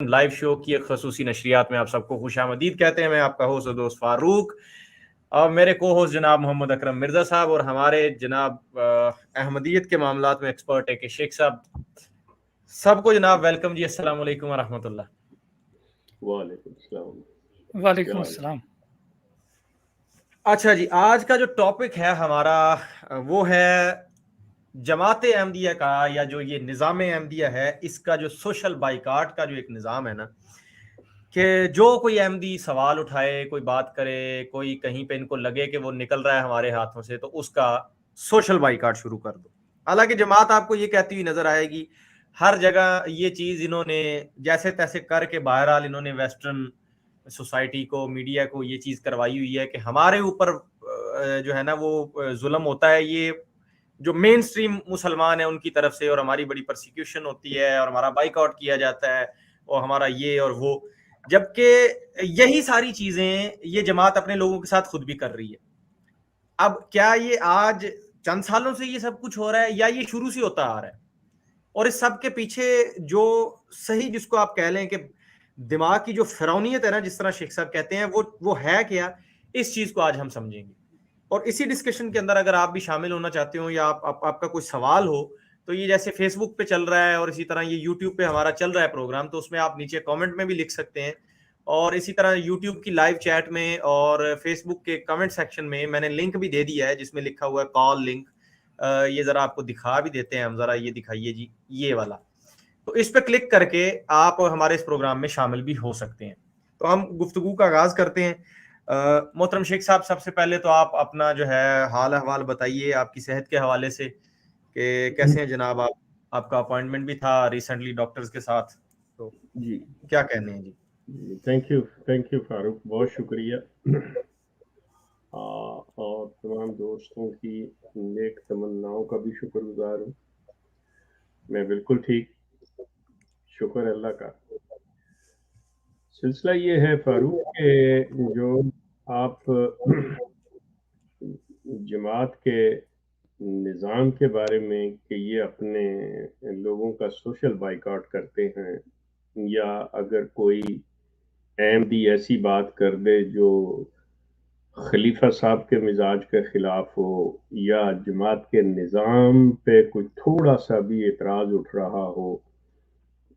Live شو کی ایک خصوصی نشریات میں آپ سب کو خوش آمدید کہتے ہیں. میں آپ کا ہوسٹ و دوست فاروق اور میرے کو ہوسٹ جناب محمد اکرم مرزا صاحب اور ہمارے جناب احمدیت کے معاملات میں ایکسپرٹ ہے کہ شیخ صاحب. سب کو جناب ویلکم جی. السلام علیکم ورحمۃ اللہ. وعلیکم السلام. وعلیکم السلام. اچھا جی, آج کا جو ٹاپک ہے ہمارا وہ ہے جماعت احمدیہ کا, یا جو یہ نظام احمدیہ ہے اس کا جو سوشل بائیکاٹ کا جو ایک نظام ہے نا, کہ جو کوئی احمدی سوال اٹھائے, کوئی بات کرے, کوئی کہیں پہ ان کو لگے کہ وہ نکل رہا ہے ہمارے ہاتھوں سے, تو اس کا سوشل بائیکاٹ شروع کر دو. حالانکہ جماعت آپ کو یہ کہتی ہوئی نظر آئے گی, ہر جگہ یہ چیز انہوں نے جیسے تیسے کر کے بہرحال انہوں نے ویسٹرن سوسائٹی کو, میڈیا کو یہ چیز کروائی ہوئی ہے کہ ہمارے اوپر جو ہے نا وہ ظلم ہوتا ہے, یہ جو مین سٹریم مسلمان ہیں ان کی طرف سے, اور ہماری بڑی پرسیکیوشن ہوتی ہے اور ہمارا بائیک آؤٹ کیا جاتا ہے اور ہمارا یہ اور وہ, جبکہ یہی ساری چیزیں یہ جماعت اپنے لوگوں کے ساتھ خود بھی کر رہی ہے. اب کیا یہ آج چند سالوں سے یہ سب کچھ ہو رہا ہے یا یہ شروع سے ہوتا آ رہا ہے؟ اور اس سب کے پیچھے جو صحیح جس کو آپ کہہ لیں کہ دماغ کی جو فرعونیت ہے نا, جس طرح شیخ صاحب کہتے ہیں, وہ ہے کیا, اس چیز کو آج ہم سمجھیں گے. اور اسی ڈسکشن کے اندر اگر آپ بھی شامل ہونا چاہتے ہو یا آپ کا کوئی سوال ہو, تو یہ جیسے فیس بک پہ چل رہا ہے اور اسی طرح یہ یوٹیوب پہ ہمارا چل رہا ہے پروگرام, تو اس میں آپ نیچے کامنٹ میں بھی لکھ سکتے ہیں, اور اسی طرح یوٹیوب کی لائیو چیٹ میں اور فیس بک کے کمنٹ سیکشن میں میں نے لنک بھی دے دیا ہے جس میں لکھا ہوا ہے کال لنک. یہ ذرا آپ کو دکھا بھی دیتے ہیں ہم, ذرا یہ دکھائیے جی, یہ والا. تو اس پہ کلک کر کے آپ ہمارے اس پروگرام میں شامل بھی ہو سکتے ہیں. تو ہم گفتگو کا آغاز کرتے ہیں. محترم شیخ صاحب, سب سے پہلے تو آپ اپنا جو ہے حال احوال بتائیے آپ کی صحت کے حوالے سے, کہ کیسے ہیں جناب آپ کا اپوائنٹمنٹ بھی تھا ریسنٹلی ڈاکٹرز کے ساتھ, تو جی کیا کہنے ہیں جی؟ تھینک یو فاروق, بہت شکریہ. اور تمام دوستوں کی نیک تمناؤں کا بھی شکر گزار ہوں. میں بالکل ٹھیک, شکر اللہ کا. سلسلہ یہ ہے فاروق کہ جو آپ جماعت کے نظام کے بارے میں کہ یہ اپنے لوگوں کا سوشل بائیکاٹ کرتے ہیں, یا اگر کوئی احمدی ایسی بات کر دے جو خلیفہ صاحب کے مزاج کے خلاف ہو, یا جماعت کے نظام پہ کوئی تھوڑا سا بھی اعتراض اٹھ رہا ہو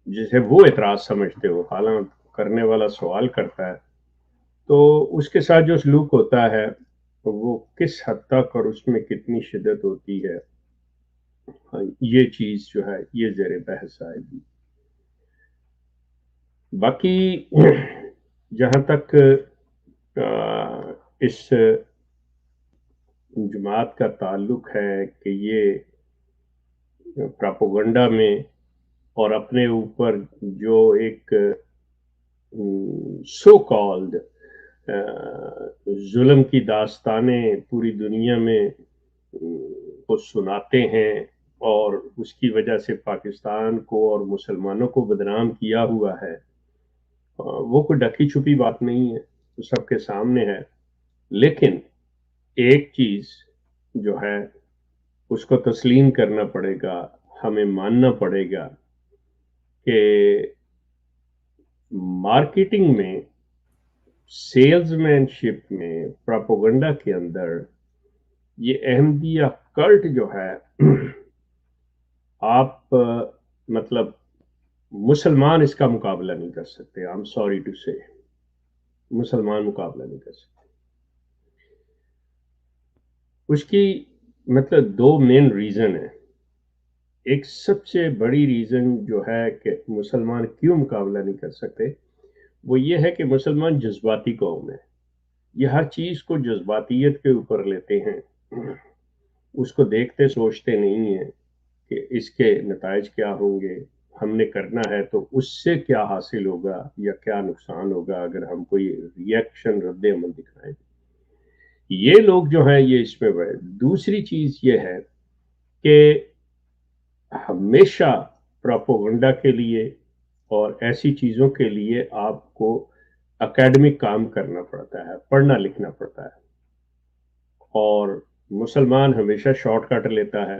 جسے وہ اعتراض سمجھتے ہو, حالانکہ کرنے والا سوال کرتا ہے, تو اس کے ساتھ جو سلوک ہوتا ہے وہ کس حد تک اور اس میں کتنی شدت ہوتی ہے, یہ چیز جو ہے یہ زیر بحث آئے گی. باقی جہاں تک اس جماعت کا تعلق ہے کہ یہ پراپوگنڈا میں اور اپنے اوپر جو ایک سو کالڈ ظلم کی داستانیں پوری دنیا میں کو سناتے ہیں, اور اس کی وجہ سے پاکستان کو اور مسلمانوں کو بدنام کیا ہوا ہے, وہ کوئی ڈکی چھپی بات نہیں ہے, تو سب کے سامنے ہے. لیکن ایک چیز جو ہے اس کو تسلیم کرنا پڑے گا, ہمیں ماننا پڑے گا کہ مارکیٹنگ میں, سیلز مین شپ میں, پراپوگنڈا کے اندر یہ احمدیہ کلٹ جو ہے, آپ مطلب مسلمان اس کا مقابلہ نہیں کر سکتے. آئی ایم سوری ٹو سے, مسلمان مقابلہ نہیں کر سکتے. اس کی مطلب دو مین ریزن ہیں. ایک سب سے بڑی ریزن جو ہے کہ مسلمان کیوں مقابلہ نہیں کر سکتے, وہ یہ ہے کہ مسلمان جذباتی قوم ہے. یہ ہر چیز کو جذباتیت کے اوپر لیتے ہیں, اس کو دیکھتے سوچتے نہیں ہیں کہ اس کے نتائج کیا ہوں گے, ہم نے کرنا ہے تو اس سے کیا حاصل ہوگا یا کیا نقصان ہوگا اگر ہم کوئی ریئیکشن رد عمل دکھائیں. یہ لوگ جو ہیں یہ اس میں بڑے. دوسری چیز یہ ہے کہ ہمیشہ پراپوگنڈا کے لیے اور ایسی چیزوں کے لیے آپ کو اکیڈمک کام کرنا پڑتا ہے, پڑھنا لکھنا پڑتا ہے, اور مسلمان ہمیشہ شارٹ کٹ لیتا ہے.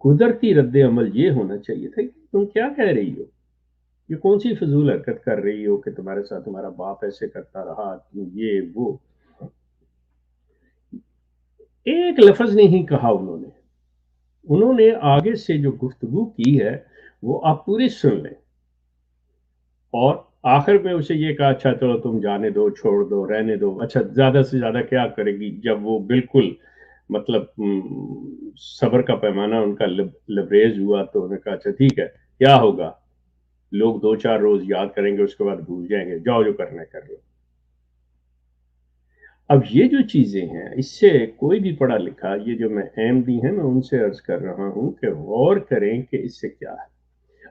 قدرتی رد عمل یہ ہونا چاہیے تھا کہ تم کیا کہہ رہی ہو، یہ کون سی فضول حرکت کر رہی ہو کہ تمہارے ساتھ تمہارا باپ ایسے کرتا رہا، یہ وہ ایک لفظ نہیں کہا انہوں نے آگے سے جو گفتگو کی ہے وہ آپ پوری سن لیں، اور آخر میں اسے یہ کہا اچھا چلو تم جانے دو، چھوڑ دو، رہنے دو، اچھا زیادہ سے زیادہ کیا کرے گی، جب وہ بالکل مطلب صبر کا پیمانہ ان کا لبریز ہوا تو انہوں نے کہا اچھا ٹھیک ہے کیا ہوگا، لوگ 2-4 روز یاد کریں گے، اس کے بعد بھول جائیں گے، جاؤ جو کرنا ہے کر لو۔ اب یہ جو چیزیں ہیں اس سے کوئی بھی پڑھا لکھا، یہ جو میں احمدی ہیں میں ان سے عرض کر رہا ہوں کہ غور کریں کہ اس سے کیا ہے۔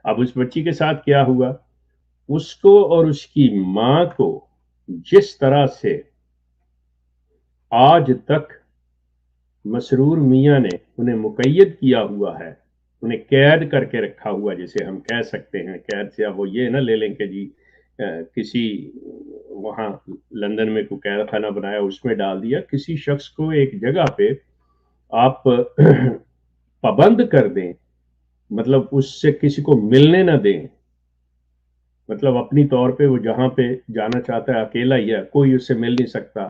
اب اس بچی کے ساتھ کیا ہوا، اس کو اور اس کی ماں کو جس طرح سے آج تک مسرور میاں نے انہیں مقید کیا ہوا ہے، انہیں قید کر کے رکھا ہوا جسے ہم کہہ سکتے ہیں، قید سے اب وہ یہ نہ لے لیں کہ جی کسی وہاں لندن میں کوئی قید خانہ بنایا اس میں ڈال دیا، کسی شخص کو ایک جگہ پہ آپ پابند کر دیں، مطلب اس سے کسی کو ملنے نہ دیں، مطلب اپنی طور پہ وہ جہاں پہ جانا چاہتا ہے اکیلا ہی ہے، کوئی اس سے مل نہیں سکتا،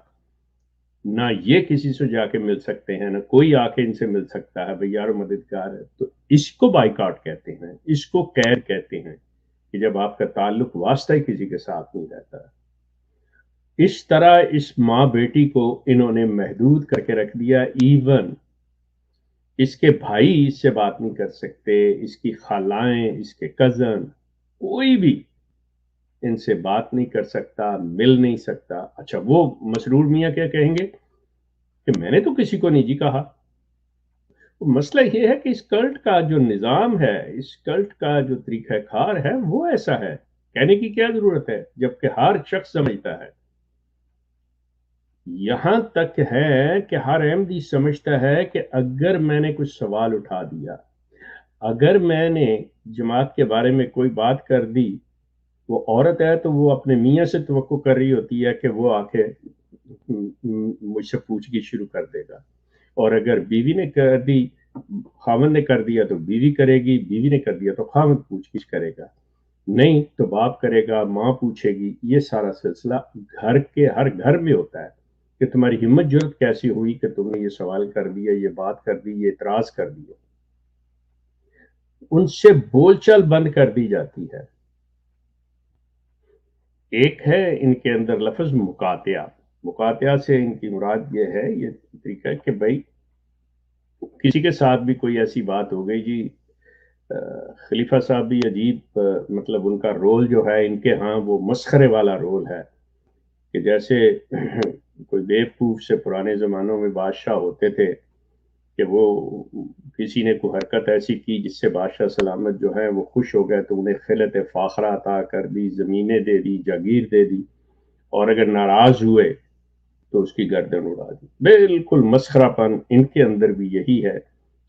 نہ یہ کسی سے جا کے مل سکتے ہیں، نہ کوئی آ کے ان سے مل سکتا ہے، بھئی یارو مددگار ہے، تو اس کو بائیکاٹ کہتے ہیں، اس کو قید کہتے ہیں کہ جب آپ کا تعلق واسطہ ہی کسی کے ساتھ نہیں رہتا۔ اس طرح اس ماں بیٹی کو انہوں نے محدود کر کے رکھ دیا، ایون اس کے بھائی اس سے بات نہیں کر سکتے، اس کی خالائیں، اس کے کزن، کوئی بھی ان سے بات نہیں کر سکتا، مل نہیں سکتا۔ اچھا وہ مسرور میاں کیا کہیں گے کہ میں نے تو کسی کو نہیں جی کہا۔ مسئلہ یہ ہے کہ اس کلٹ کا جو نظام ہے، اس کلٹ کا جو طریقہ کار ہے وہ ایسا ہے، کہنے کی کیا ضرورت ہے جبکہ ہر شخص سمجھتا ہے، یہاں تک ہے کہ ہر احمدی سمجھتا ہے کہ اگر میں نے کچھ سوال اٹھا دیا، اگر میں نے جماعت کے بارے میں کوئی بات کر دی، وہ عورت ہے تو وہ اپنے میاں سے توقع کر رہی ہوتی ہے کہ وہ آ کے مجھ سے پوچھ گچھ شروع کر دے گا، اور اگر بیوی نے کر دی، خاوند نے کر دیا تو بیوی کرے گی، بیوی نے کر دیا تو خاوند پوچھ گچھ کرے گا، نہیں تو باپ کرے گا، ماں پوچھے گی۔ یہ سارا سلسلہ گھر کے ہر گھر میں ہوتا ہے کہ تمہاری ہمت جرت کیسی ہوئی کہ تم نے یہ سوال کر دیا، یہ بات کر دی، یہ اعتراض کر دیا۔ ان سے بول چال بند کر دی جاتی ہے۔ ایک ہے ان کے اندر لفظ مقاطعہ، مقاطعہ سے ان کی مراد یہ ہے، یہ طریقہ ہے کہ بھائی کسی کے ساتھ بھی کوئی ایسی بات ہو گئی جی، خلیفہ صاحب بھی عجیب مطلب ان کا رول جو ہے ان کے ہاں وہ مسخرے والا رول ہے، کہ جیسے کوئی بیوقوف سے پرانے زمانوں میں بادشاہ ہوتے تھے کہ وہ کسی نے کوئی حرکت ایسی کی جس سے بادشاہ سلامت جو ہے وہ خوش ہو گئے تو انہیں خلعت فاخرہ عطا کر دی، زمینیں دے دی، جاگیر دے دی، اور اگر ناراض ہوئے تو اس کی گردن اڑا دی۔ بالکل مسخرہ پن ان کے اندر بھی یہی ہے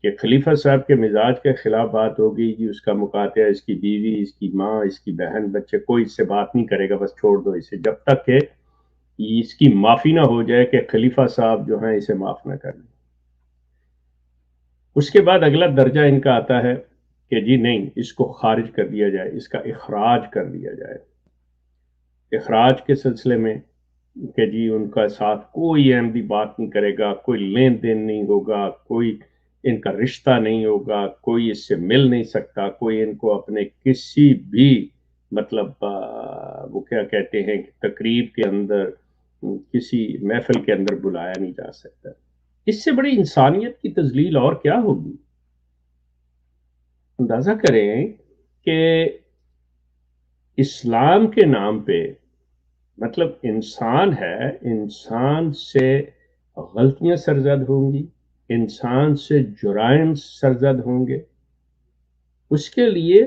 کہ خلیفہ صاحب کے مزاج کے خلاف بات ہوگی جی، اس کا مقاطعہ، اس کی بیوی، اس کی ماں، اس کی بہن، بچے، کوئی اس سے بات نہیں کرے گا، بس چھوڑ دو اسے، جب تک کہ اس کی معافی نہ ہو جائے کہ خلیفہ صاحب جو ہیں اسے معاف نہ کر لیں۔ اس کے بعد اگلا درجہ ان کا آتا ہے کہ جی نہیں، اس کو خارج کر دیا جائے، اس کا اخراج کر دیا جائے۔ اخراج کے سلسلے میں کہ جی ان کا ساتھ کوئی احمدی بات نہیں کرے گا، کوئی لین دین نہیں ہوگا، کوئی ان کا رشتہ نہیں ہوگا، کوئی اس سے مل نہیں سکتا، کوئی ان کو اپنے کسی بھی مطلب وہ کیا کہتے ہیں تقریب کے اندر، کسی محفل کے اندر بلایا نہیں جا سکتا۔ اس سے بڑی انسانیت کی تذلیل اور کیا ہوگی؟ اندازہ کریں کہ اسلام کے نام پہ مطلب انسان ہے، انسان سے غلطیاں سرزد ہوں گی، انسان سے جرائم سرزد ہوں گے، اس کے لیے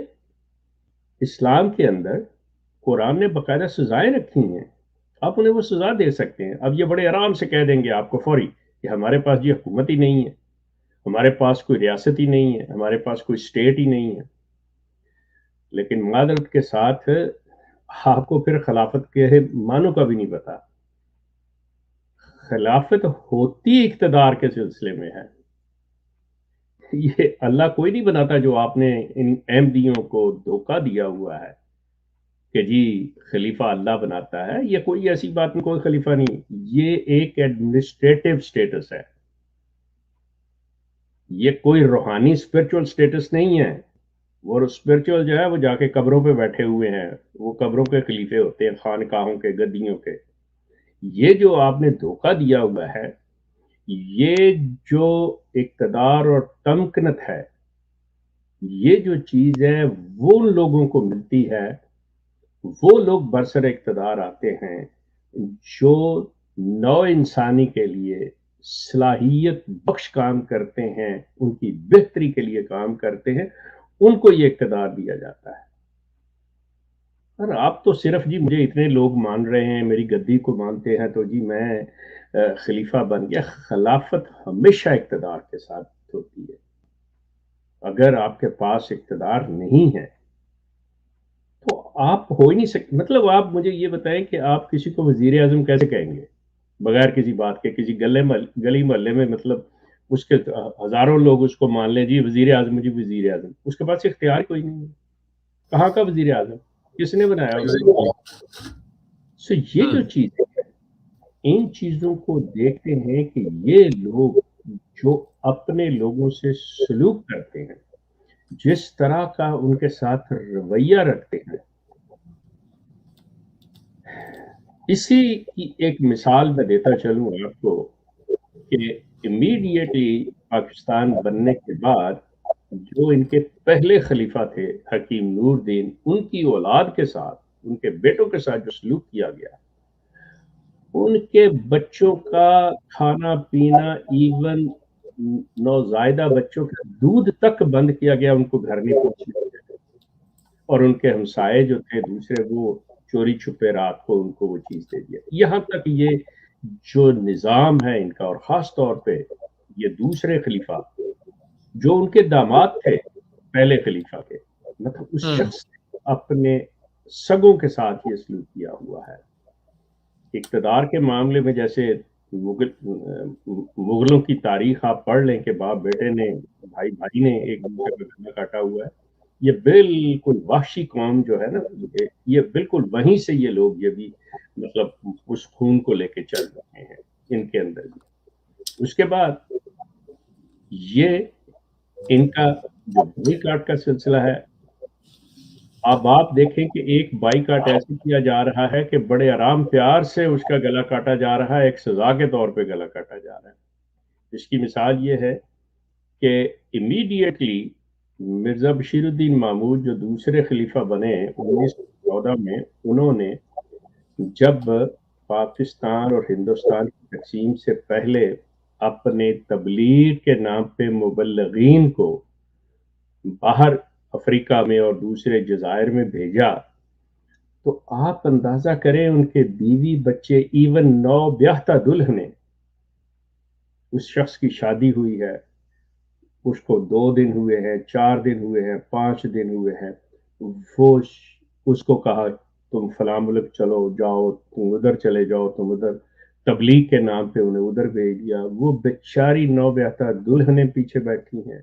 اسلام کے اندر قرآن نے باقاعدہ سزائیں رکھی ہیں، آپ انہیں وہ سزا دے سکتے ہیں۔ اب یہ بڑے آرام سے کہہ دیں گے آپ کو فوری کہ ہمارے پاس یہ حکومت ہی نہیں ہے، ہمارے پاس کوئی ریاست ہی نہیں ہے، ہمارے پاس کوئی اسٹیٹ ہی نہیں ہے، لیکن معذرت کے ساتھ آپ کو پھر خلافت کے معنوں کا بھی نہیں پتا۔ خلافت ہوتی اقتدار کے سلسلے میں ہے، یہ اللہ کوئی نہیں بناتا جو آپ نے ان احمدیوں کو دھوکہ دیا ہوا ہے کہ جی خلیفہ اللہ بناتا ہے. یہ کوئی ایسی بات نہیں، کوئی خلیفہ نہیں. یہ ایک ایڈمنسٹریٹو سٹیٹس ہے، یہ کوئی روحانی اسپرچل سٹیٹس نہیں ہے. وہ اسپرچل جو ہے وہ جا کے قبروں پہ بیٹھے ہوئے ہیں، وہ قبروں کے خلیفے ہوتے ہیں، خانقاہوں کے، گدیوں کے. یہ جو آپ نے دھوکہ دیا ہوا ہے، یہ جو اقتدار اور تمکنت ہے، یہ جو چیز ہے وہ ان لوگوں کو ملتی ہے، وہ لوگ برسر اقتدار آتے ہیں جو نو انسانی کے لیے صلاحیت بخش کام کرتے ہیں، ان کی بہتری کے لیے کام کرتے ہیں، ان کو یہ اقتدار دیا جاتا ہے. اور آپ تو صرف جی مجھے اتنے لوگ مان رہے ہیں، میری گدی کو مانتے ہیں، تو جی میں خلیفہ بن گیا. خلافت ہمیشہ اقتدار کے ساتھ ہوتی ہے. اگر آپ کے پاس اقتدار نہیں ہے تو آپ ہو ہی نہیں سکتے. مطلب آپ مجھے یہ بتائیں کہ آپ کسی کو وزیر اعظم کیسے کہیں گے بغیر کسی بات کے، کسی گلی محلے میں، مطلب اس کے ہزاروں لوگ اس کو مان لیں جی وزیر اعظم، جی وزیر اعظم، اس کے پاس اختیار کوئی نہیں ہے. کہاں کا وزیر اعظم؟ کس نے بنایا اس کو؟ سو یہ جو چیز ہے، ان چیزوں کو دیکھتے ہیں کہ یہ لوگ جو اپنے لوگوں سے سلوک کرتے ہیں، جس طرح کا ان کے ساتھ رویہ رکھتے ہیں، اسی کی ایک مثال میں دیتا چلوں آپ کو کہ امیڈیٹلی پاکستان بننے کے بعد جو ان کے پہلے خلیفہ تھے حکیم نور دین، ان کی اولاد کے ساتھ، ان کے بیٹوں کے ساتھ جو سلوک کیا گیا، ان کے بچوں کا کھانا پینا، ایون نوزائیدہ بچوں کا دودھ تک بند کیا گیا، ان کو گھر نہیں پہنچنے دیا. اور ان کے ہمسائے جو تھے دوسرے، وہ چوری چھپے رات کو ان کو وہ چیز دے دیا. یہاں تک یہ جو نظام ہے ان کا، اور خاص طور پہ یہ دوسرے خلیفہ جو ان کے داماد تھے پہلے خلیفہ کے، مطلب اس شخص نے اپنے سگوں کے ساتھ یہ سلوک کیا ہوا ہے. اقتدار کے معاملے میں جیسے مغلوں کی تاریخ آپ پڑھ لیں کہ باپ بیٹے نے، بھائی بھائی نے ایک دوسرے کا گلا کاٹا ہوا ہے. یہ بالکل وحشی قوم جو ہے نا، یہ بالکل وہیں سے یہ لوگ یہ بھی مطلب اس خون کو لے کے چل رہے ہیں ان کے اندر بھی. اس کے بعد یہ ان کا جو بائی کاٹ کا سلسلہ ہے، اب آپ دیکھیں کہ ایک بائی کاٹ ایسے کیا جا رہا ہے کہ بڑے آرام پیار سے اس کا گلا کاٹا جا رہا ہے، ایک سزا کے طور پہ گلا کاٹا جا رہا ہے. اس کی مثال یہ ہے کہ امیڈیٹلی مرزا بشیر الدین محمود جو دوسرے خلیفہ بنے 1914 میں، انہوں نے جب پاکستان اور ہندوستان کی تقسیم سے پہلے اپنے تبلیغ کے نام پہ مبلغین کو باہر افریقہ میں اور دوسرے جزائر میں بھیجا، تو آپ اندازہ کریں ان کے بیوی بچے، ایون نو بیاہتا دلہنیں، اس شخص کی شادی ہوئی ہے، اس کو 2 دن ہوئے ہیں، 4 دن ہوئے ہیں، 5 دن ہوئے ہیں، وہ اس کو کہا تم فلاں ملک چلو جاؤ، تم ادھر چلے جاؤ، تم ادھر، تبلیغ کے نام پہ انہیں ادھر بھیج دیا. وہ بیچاری نو بیاہتا دلہنیں پیچھے بیٹھی ہیں،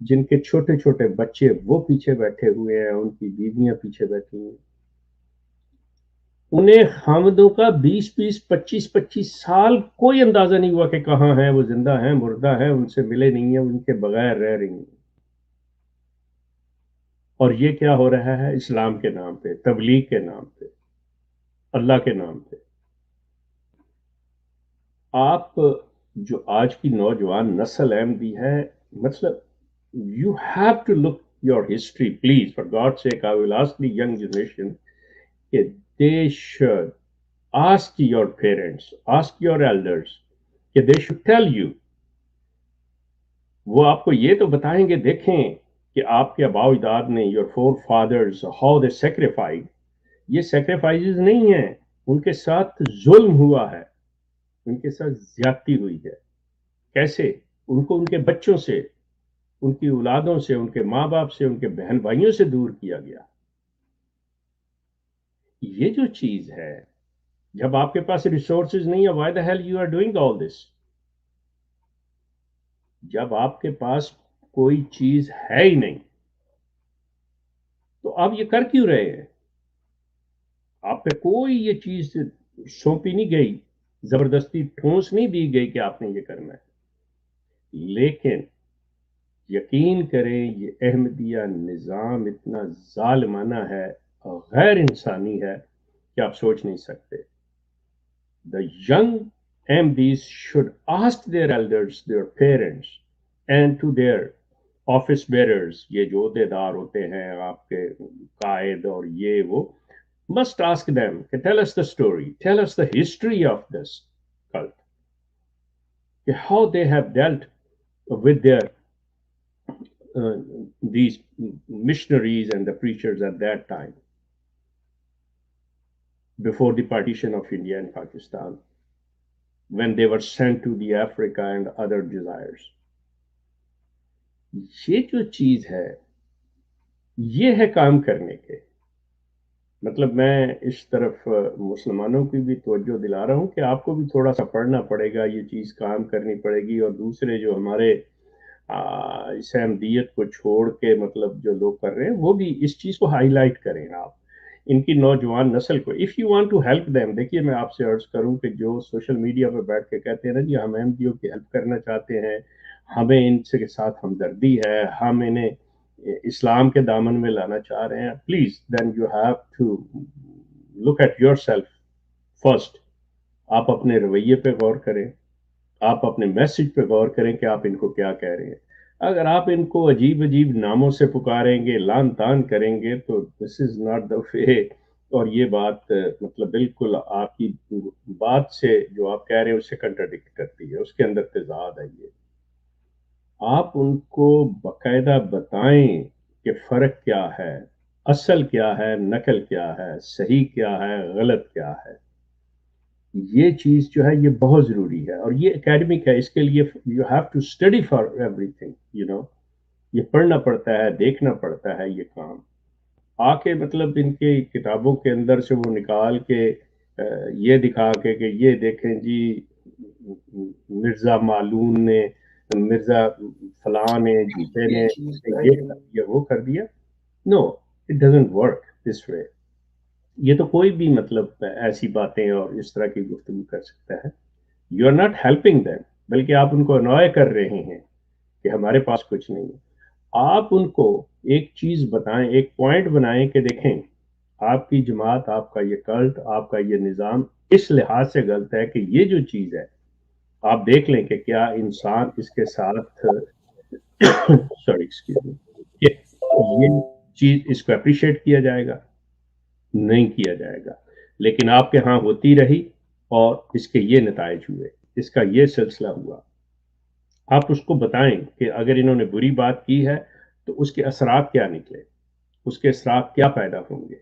جن کے چھوٹے چھوٹے بچے وہ پیچھے بیٹھے ہوئے ہیں، ان کی بیویاں پیچھے بیٹھی ہیں. انہیں خامدوں کا 20 25 25 سال کوئی اندازہ نہیں ہوا کہ کہاں ہیں وہ، زندہ ہیں مردہ ہیں، ان سے ملے نہیں ہیں، ان کے بغیر رہ رہی ہیں. اور یہ کیا ہو رہا ہے؟ اسلام کے نام پہ، تبلیغ کے نام پہ، اللہ کے نام پہ. آپ جو آج کی نوجوان نسل احمدی ہے، مطلب you have to look your history please, for God sake I will ask the young generation کہ they should ask your parents, ask your elders, کہ they should tell you. وہ آپ کو یہ تو بتائیں گے، دیکھیں کہ آپ کے آباء و اجداد نے، your forefathers, how they sacrificed. یہ sacrifices نہیں ہیں، ان کے ساتھ ظلم ہوا ہے، ان کے ساتھ زیادتی ہوئی ہے. کیسے؟ ان کو ان کے بچوں سے، ان کی اولادوں سے، ان کے ماں باپ سے، ان کے بہن بھائیوں سے دور کیا گیا. یہ جو چیز ہے، جب آپ کے پاس ریسورسز نہیں ہے، why the hell you are doing all this؟ جب آپ کے پاس کوئی چیز ہے ہی نہیں تو آپ یہ کر کیوں رہے ہیں؟ آپ پہ کوئی یہ چیز سونپی نہیں گئی، زبردستی ٹھونس نہیں دی گئی کہ آپ نے یہ کرنا ہے، لیکن یقین کریں یہ احمدیہ نظام اتنا ظالمانہ ہے اور غیر انسانی ہے کہ آپ سوچ نہیں سکتے. The young MDs should ask their elders, their parents, and to their office bearers، یہ جو عہدیدار ہوتے ہیں آپ کے قائد اور یہ وہ، must ask them کہ tell us the story, tell us the history of this cult، کہ how they have dealt with their these missionaries and the preachers at that time before the partition of India and Pakistan, when they were sent to the Africa and other desires. یہ جو چیز ہے یہ ہے کام کرنے کے. مطلب میں اس طرف مسلمانوں کی بھی توجہ دلا رہا ہوں کہ آپ کو بھی تھوڑا سا پڑھنا پڑے گا، یہ چیز کام کرنی پڑے گی، اور دوسرے جو ہمارے اس احمدیت کو چھوڑ کے مطلب جو لوگ کر رہے ہیں وہ بھی اس چیز کو ہائی لائٹ کریں. آپ ان کی نوجوان نسل کو if you want to help them, دیکھیے میں آپ سے عرض کروں کہ جو سوشل میڈیا پہ بیٹھ کے کہتے ہیں نا جی ہم احمدیوں کی ہیلپ کرنا چاہتے ہیں، ہمیں ان سے کے ساتھ ہمدردی ہے، ہم انہیں اسلام کے دامن میں لانا چاہ رہے ہیں، please then you have to look at yourself first. آپ اپنے رویے پہ غور کریں، آپ اپنے میسج پہ غور کریں کہ آپ ان کو کیا کہہ رہے ہیں. اگر آپ ان کو عجیب عجیب ناموں سے پکاریں گے، لان تان کریں گے، تو دس از ناٹ دا وے. اور یہ بات مطلب بالکل آپ کی بات سے جو آپ کہہ رہے ہیں اس سے کنٹراڈکٹ کرتی ہے، اس کے اندر تضاد ہے. یہ آپ ان کو باقاعدہ بتائیں کہ فرق کیا ہے، اصل کیا ہے، نقل کیا ہے، صحیح کیا ہے، غلط کیا ہے. یہ چیز جو ہے یہ بہت ضروری ہے، اور یہ اکیڈمک ہے. اس کے لیے you have to study for everything, یہ پڑھنا پڑتا ہے، دیکھنا پڑتا ہے. یہ کام آ کے مطلب ان کے کتابوں کے اندر سے وہ نکال کے یہ دکھا کے کہ یہ دیکھیں جی مرزا معلوم نے، مرزا فلاں نے، جیتے نے یہ کر دیا، وہ کر دیا. نو، اٹ ڈزنٹ ورک دس وے. یہ تو کوئی بھی مطلب ایسی باتیں اور اس طرح کی گفتگو کر سکتا ہے. You are not helping them, بلکہ آپ ان کو انوائے کر رہے ہیں کہ ہمارے پاس کچھ نہیں ہے. آپ ان کو ایک چیز بتائیں، ایک پوائنٹ بنائیں کہ دیکھیں آپ کی جماعت، آپ کا یہ کلٹ، آپ کا یہ نظام اس لحاظ سے غلط ہے کہ یہ جو چیز ہے آپ دیکھ لیں کہ کیا انسان اس کے ساتھ سوری ایکسکیوز می، کہ یہ چیز اس کو اپریشیٹ کیا جائے گا؟ نہیں کیا جائے گا. لیکن آپ کے ہاں ہوتی رہی اور اس کے یہ نتائج ہوئے، اس کا یہ سلسلہ ہوا. آپ اس کو بتائیں کہ اگر انہوں نے بری بات کی ہے تو اس کے اثرات کیا نکلے، اس کے اثرات کیا پیدا ہوں گے.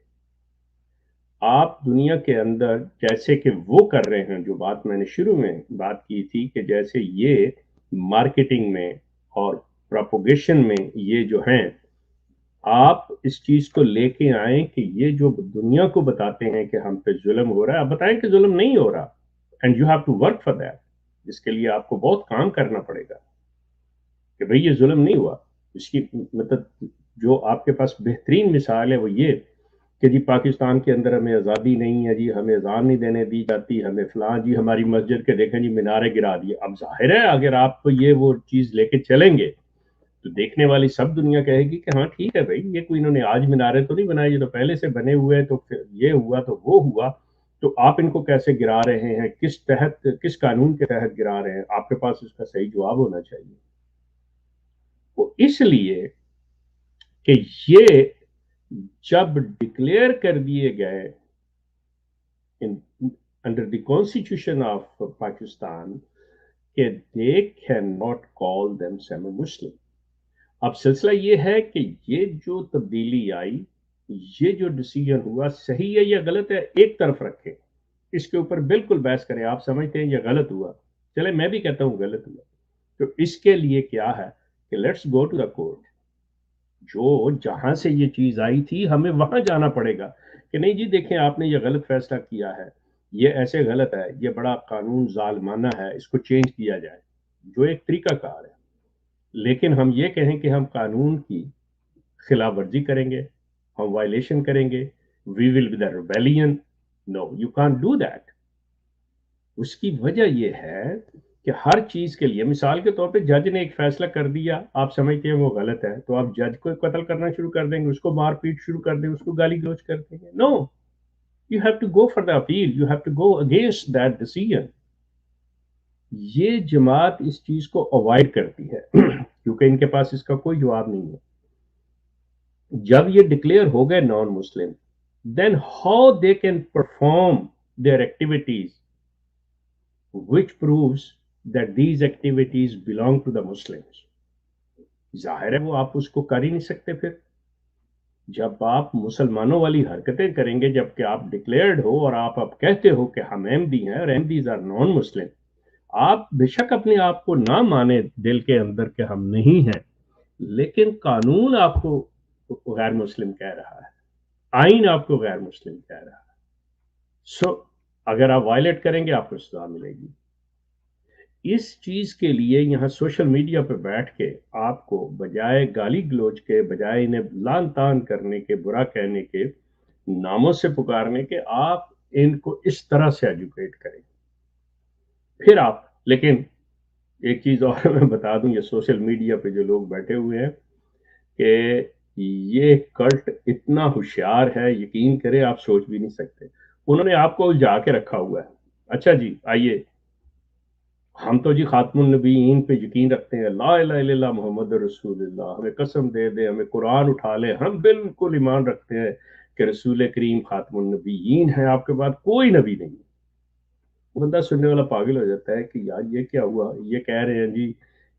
آپ دنیا کے اندر جیسے کہ وہ کر رہے ہیں، جو بات میں نے شروع میں بات کی تھی کہ جیسے یہ مارکیٹنگ میں اور پروپوگیشن میں یہ جو ہیں، آپ اس چیز کو لے کے آئیں کہ یہ جو دنیا کو بتاتے ہیں کہ ہم پہ ظلم ہو رہا ہے، آپ بتائیں کہ ظلم نہیں ہو رہا. And you have to work for that. اس کے لیے آپ کو بہت کام کرنا پڑے گا کہ بھئی یہ ظلم نہیں ہوا. اس کی مطلب جو آپ کے پاس بہترین مثال ہے وہ یہ کہ جی پاکستان کے اندر ہمیں آزادی نہیں ہے، جی ہمیں اذان نہیں دینے دی جاتی، ہمیں فلاں، جی ہماری مسجد کے دیکھیں جی مینارے گرا دیے. اب ظاہر ہے اگر آپ یہ وہ چیز لے کے چلیں گے تو دیکھنے والی سب دنیا کہے گی کہ ہاں ٹھیک ہے بھائی، یہ کوئی انہوں نے آج مینارے تو نہیں بنائے، یہ تو پہلے سے بنے ہوئے، تو یہ ہوا تو وہ ہوا. تو آپ ان کو کیسے گرا رہے ہیں، کس تحت، کس قانون کے تحت گرا رہے ہیں؟ آپ کے پاس اس کا صحیح جواب ہونا چاہیے. وہ اس لیے کہ یہ جب ڈکلیئر کر دیے گئے under the constitution of Pakistan کہ they cannot call themselves Muslim. اب سلسلہ یہ ہے کہ یہ جو تبدیلی آئی، یہ جو ڈیسیجن ہوا، صحیح ہے یا غلط ہے ایک طرف رکھیں، اس کے اوپر بالکل بحث کریں. آپ سمجھتے ہیں یہ غلط ہوا، چلے میں بھی کہتا ہوں غلط ہوا، تو اس کے لیے کیا ہے کہ let's go to the court. جو جہاں سے یہ چیز آئی تھی ہمیں وہاں جانا پڑے گا کہ نہیں جی دیکھیں آپ نے یہ غلط فیصلہ کیا ہے، یہ ایسے غلط ہے، یہ بڑا قانون ظالمانہ ہے، اس کو چینج کیا جائے، جو ایک طریقہ کار ہے. لیکن ہم یہ کہیں کہ ہم قانون کی خلاف ورزی کریں گے, ہم وائلیشن کریں گے, we will be the rebellion, no you can't do that. اس کی وجہ یہ ہے کہ ہر چیز کے لیے, مثال کے طور پہ جج نے ایک فیصلہ کر دیا, آپ سمجھتے ہیں وہ غلط ہے, تو آپ جج کو قتل کرنا شروع کر دیں گے, اس کو مار پیٹ شروع کر دیں گے, اس کو گالی گلوچ کر دیں گے. No, you have to go for the appeal, you have to go against that decision. یہ جماعت اس چیز کو اوائڈ کرتی ہے کیونکہ ان کے پاس اس کا کوئی جواب نہیں ہے. جب یہ ڈکلیئر ہو گئے نان مسلم, then how they can perform their activities which proves that these activities belong to the Muslims. ظاہر ہے وہ آپ اس کو کر ہی نہیں سکتے. پھر جب آپ مسلمانوں والی حرکتیں کریں گے, جب کہ آپ ڈکلیئرڈ ہو اور آپ اب کہتے ہو کہ ہم احمدی ہیں اور احمدیز آر نان مسلم, آپ بے شک اپنے آپ کو نہ مانے دل کے اندر کہ ہم نہیں ہیں, لیکن قانون آپ کو غیر مسلم کہہ رہا ہے, آئین آپ کو غیر مسلم کہہ رہا ہے. سو اگر آپ وائلیٹ کریں گے آپ کو سزا ملے گی. اس چیز کے لیے یہاں سوشل میڈیا پہ بیٹھ کے آپ کو بجائے گالی گلوچ کے, بجائے انہیں لان تان کرنے کے, برا کہنے کے, ناموں سے پکارنے کے, آپ ان کو اس طرح سے ایجوکیٹ کریں. پھر آپ, لیکن ایک چیز اور میں بتا دوں, یہ سوشل میڈیا پہ جو لوگ بیٹھے ہوئے ہیں کہ یہ کلٹ اتنا ہوشیار ہے, یقین کریں آپ سوچ بھی نہیں سکتے. انہوں نے آپ کو الجھا کے رکھا ہوا ہے. اچھا جی آئیے, ہم تو جی خاتم النبیین پہ یقین رکھتے ہیں, لا الہ الا اللہ محمد رسول اللہ, ہمیں قسم دے دے, ہمیں قرآن اٹھا لے, ہم بالکل ایمان رکھتے ہیں کہ رسول کریم خاتم النبیین ہے, آپ کے بعد کوئی نبی نہیں. بندہ سننے والا پاگل ہو جاتا ہے کہ یار یہ کیا ہوا, یہ کہہ رہے ہیں جی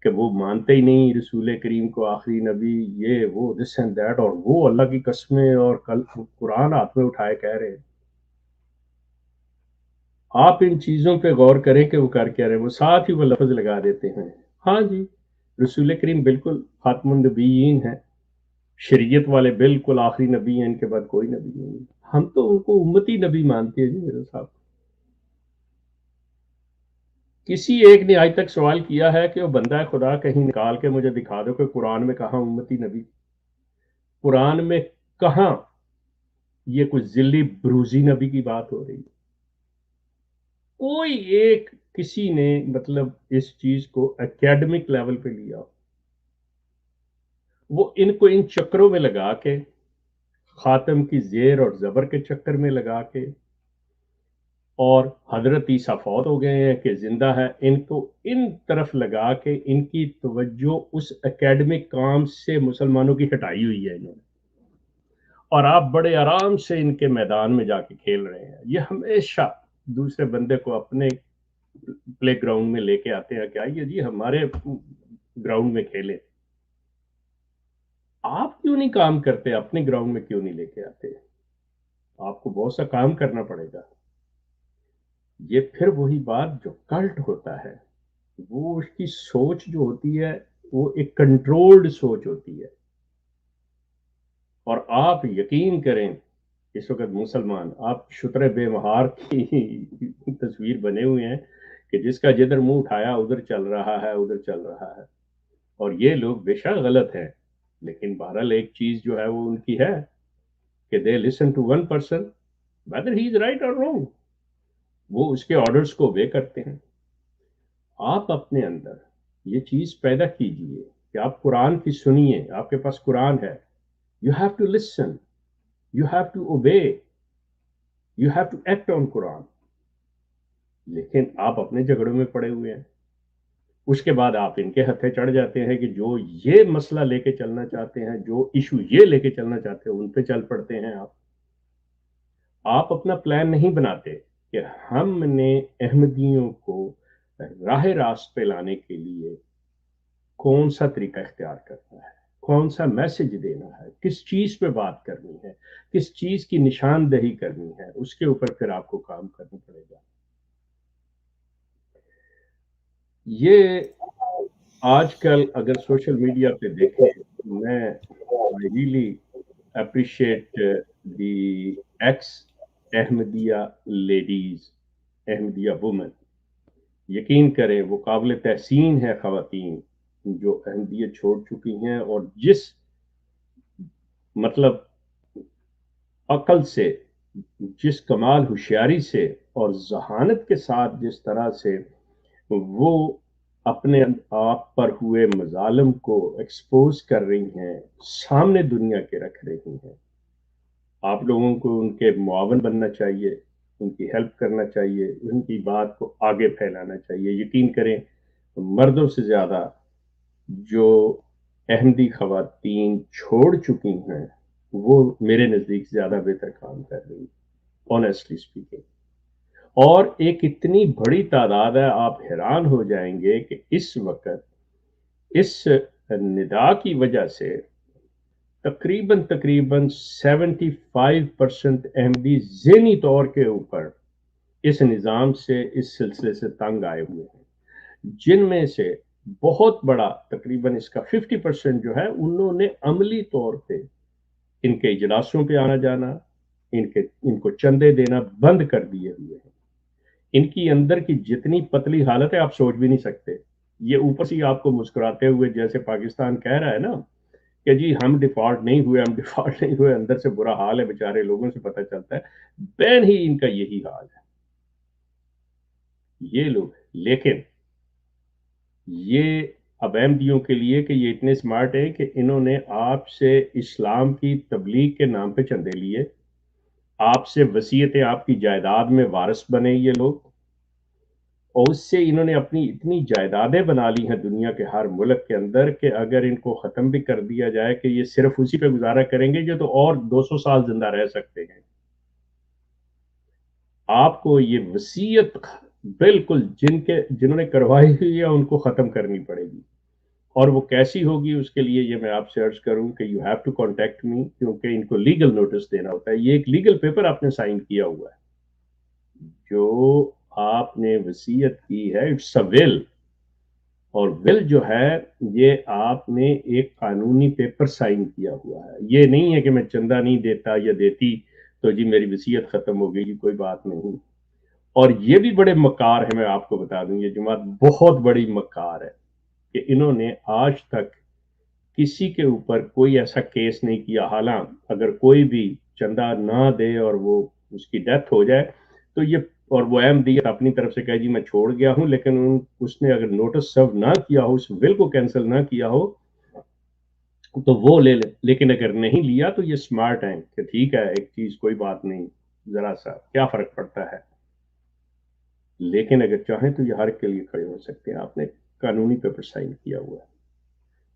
کہ وہ مانتے ہی نہیں رسول کریم کو آخری نبی, یہ وہ دس اینڈ دیٹ, اور وہ اللہ کی قسمیں اور کل قرآن ہاتھ میں اٹھائے کہہ رہے ہیں. آپ ان چیزوں پہ غور کریں کہ وہ کر کیا رہے ہیں. وہ ساتھ ہی وہ لفظ لگا دیتے ہیں, ہاں جی رسول کریم بالکل خاتم النبیین ہے, شریعت والے بالکل آخری نبی ہیں, ان کے بعد کوئی نبی نہیں. ہم تو ان کو امتی نبی مانتے ہیں جی میرے صاحب. کسی ایک نے آج تک سوال کیا ہے کہ وہ بندہ خدا کہیں نکال کے مجھے دکھا دو کہ قرآن میں کہاں امتی نبی, قرآن میں کہاں یہ کچھ ذلی بروزی نبی کی بات ہو رہی ہے. کوئی ایک کسی نے مطلب اس چیز کو اکیڈمک لیول پہ لیا, وہ ان کو ان چکروں میں لگا کے, خاتم کی زیر اور زبر کے چکر میں لگا کے, اور حضرت عیسیٰ فوت ہو گئے ہیں کہ زندہ ہے, ان کو ان طرف لگا کے ان کی توجہ اس اکیڈمک کام سے مسلمانوں کی ہٹائی ہوئی ہے انہوں نے, اور آپ بڑے آرام سے ان کے میدان میں جا کے کھیل رہے ہیں. یہ ہمیشہ دوسرے بندے کو اپنے پلے گراؤنڈ میں لے کے آتے ہیں کہ آئیے جی ہمارے گراؤنڈ میں کھیلیں. آپ کیوں نہیں کام کرتے, اپنے گراؤنڈ میں کیوں نہیں لے کے آتے؟ آپ کو بہت سا کام کرنا پڑے گا. یہ پھر وہی بات جو کلٹ ہوتا ہے, وہ اس کی سوچ جو ہوتی ہے وہ ایک کنٹرولڈ سوچ ہوتی ہے. اور آپ یقین کریں اس وقت مسلمان, آپ شتر بے مہار کی تصویر بنے ہوئے ہیں کہ جس کا جدھر منہ اٹھایا ادھر چل رہا ہے, ادھر چل رہا ہے. اور یہ لوگ بے شک غلط ہیں, لیکن بہرحال ایک چیز جو ہے وہ ان کی ہے کہ they listen to one person whether he is right or wrong, وہ اس کے آرڈرز کو obey کرتے ہیں. آپ اپنے اندر یہ چیز پیدا کیجئے کہ آپ قرآن کی سنیے, آپ کے پاس قرآن ہے, you have to listen, you have to obey, you have to act on قرآن. لیکن آپ اپنے جھگڑوں میں پڑے ہوئے ہیں. اس کے بعد آپ ان کے ہتھے چڑھ جاتے ہیں کہ جو یہ مسئلہ لے کے چلنا چاہتے ہیں, جو ایشو یہ لے کے چلنا چاہتے ہیں, ان پہ چل پڑتے ہیں. آپ اپنا پلان نہیں بناتے کہ ہم نے احمدیوں کو راہ راست پہ لانے کے لیے کون سا طریقہ اختیار کرنا ہے, کون سا میسج دینا ہے, کس چیز پہ بات کرنی ہے, کس چیز کی نشاندہی کرنی ہے, اس کے اوپر پھر آپ کو کام کرنا پڑے گا. یہ آج کل اگر سوشل میڈیا پہ دیکھیں, میں I really appreciate the ex-احمدیہ لیڈیز, احمدیہ وومن. یقین کریں وہ قابل تحسین ہے خواتین, جو احمدیت چھوڑ چکی ہیں اور جس مطلب عقل سے، جس کمال ہوشیاری سے اور ذہانت کے ساتھ جس طرح سے وہ اپنے آپ پر ہوئے مظالم کو ایکسپوز کر رہی ہیں، سامنے دنیا کے رکھ رہی ہیں، آپ لوگوں کو ان کے معاون بننا چاہیے، ان کی ہیلپ کرنا چاہیے، ان کی بات کو آگے پھیلانا چاہیے۔ یقین کریں مردوں سے زیادہ جو احمدی خواتین چھوڑ چکی ہیں وہ میرے نزدیک زیادہ بہتر کام کر رہی ہیں، آنیسٹلی اسپیکنگ۔ اور ایک اتنی بڑی تعداد ہے، آپ حیران ہو جائیں گے کہ اس وقت اس ندا کی وجہ سے تقریباً 75% احمدی ذہنی طور کے اوپر اس نظام سے، اس سلسلے سے تنگ آئے ہوئے ہیں، جن میں سے بہت بڑا تقریباً اس کا 50% جو ہے انہوں نے عملی طور پہ ان کے اجلاسوں پہ آنا جانا، ان کو چندے دینا بند کر دیے ہوئے ہیں۔ ان کی اندر کی جتنی پتلی حالت ہے آپ سوچ بھی نہیں سکتے۔ یہ اوپر سے آپ کو مسکراتے ہوئے جیسے پاکستان کہہ رہا ہے نا کہ جی ہم ڈیفالٹ نہیں ہوئے، اندر سے برا حال ہے، بیچارے لوگوں سے پتہ چلتا ہے بین ہی ان کا یہی حال ہے یہ لوگ۔ لیکن یہ اب احمدیوں کے لیے کہ یہ اتنے سمارٹ ہیں کہ انہوں نے آپ سے اسلام کی تبلیغ کے نام پہ چندے لیے، آپ سے وصیتیں، آپ کی جائیداد میں وارث بنے یہ لوگ، اور اس سے انہوں نے اپنی اتنی جائیدادیں بنا لی ہیں دنیا کے ہر ملک کے اندر کہ اگر ان کو ختم بھی کر دیا جائے کہ یہ صرف اسی پہ گزارا کریں گے جو تو اور 200 سال زندہ رہ سکتے ہیں۔ آپ کو یہ وصیت بالکل جنہوں نے کروائی ہوئی ہے ان کو ختم کرنی پڑے گی، اور وہ کیسی ہوگی اس کے لیے یہ میں آپ سے عرض کروں کہ you have to contact me, کیونکہ ان کو لیگل نوٹس دینا ہوتا ہے۔ یہ ایک لیگل پیپر آپ نے سائن کیا ہوا ہے، جو آپ نے وصیت کی ہے، اٹس اے ول، اور ول جو ہے یہ آپ نے ایک قانونی پیپر سائن کیا ہوا ہے۔ یہ نہیں ہے کہ میں چندہ نہیں دیتا یا دیتی تو جی میری وصیت ختم ہو گئی، کوئی بات نہیں۔ اور یہ بھی بڑے مکار ہیں، میں آپ کو بتا دوں یہ جماعت بہت بڑی مکار ہے کہ انہوں نے آج تک کسی کے اوپر کوئی ایسا کیس نہیں کیا۔ حالانکہ اگر کوئی بھی چندہ نہ دے اور وہ اس کی ڈیتھ ہو جائے تو یہ، اور وہ احمدیت اپنی طرف سے کہے جی میں چھوڑ گیا ہوں، لیکن اس نے اگر نوٹس سرو نہ کیا ہو، اس ول کو کینسل نہ کیا ہو تو وہ لے لے، لیکن اگر نہیں لیا تو یہ سمارٹ ہیں کہ ٹھیک ہے ایک چیز کوئی بات نہیں، ذرا سا کیا فرق پڑتا ہے، لیکن اگر چاہیں تو یہ ہر کے لیے کھڑے ہو سکتے ہیں۔ آپ نے قانونی پیپر سائن کیا ہوا ہے۔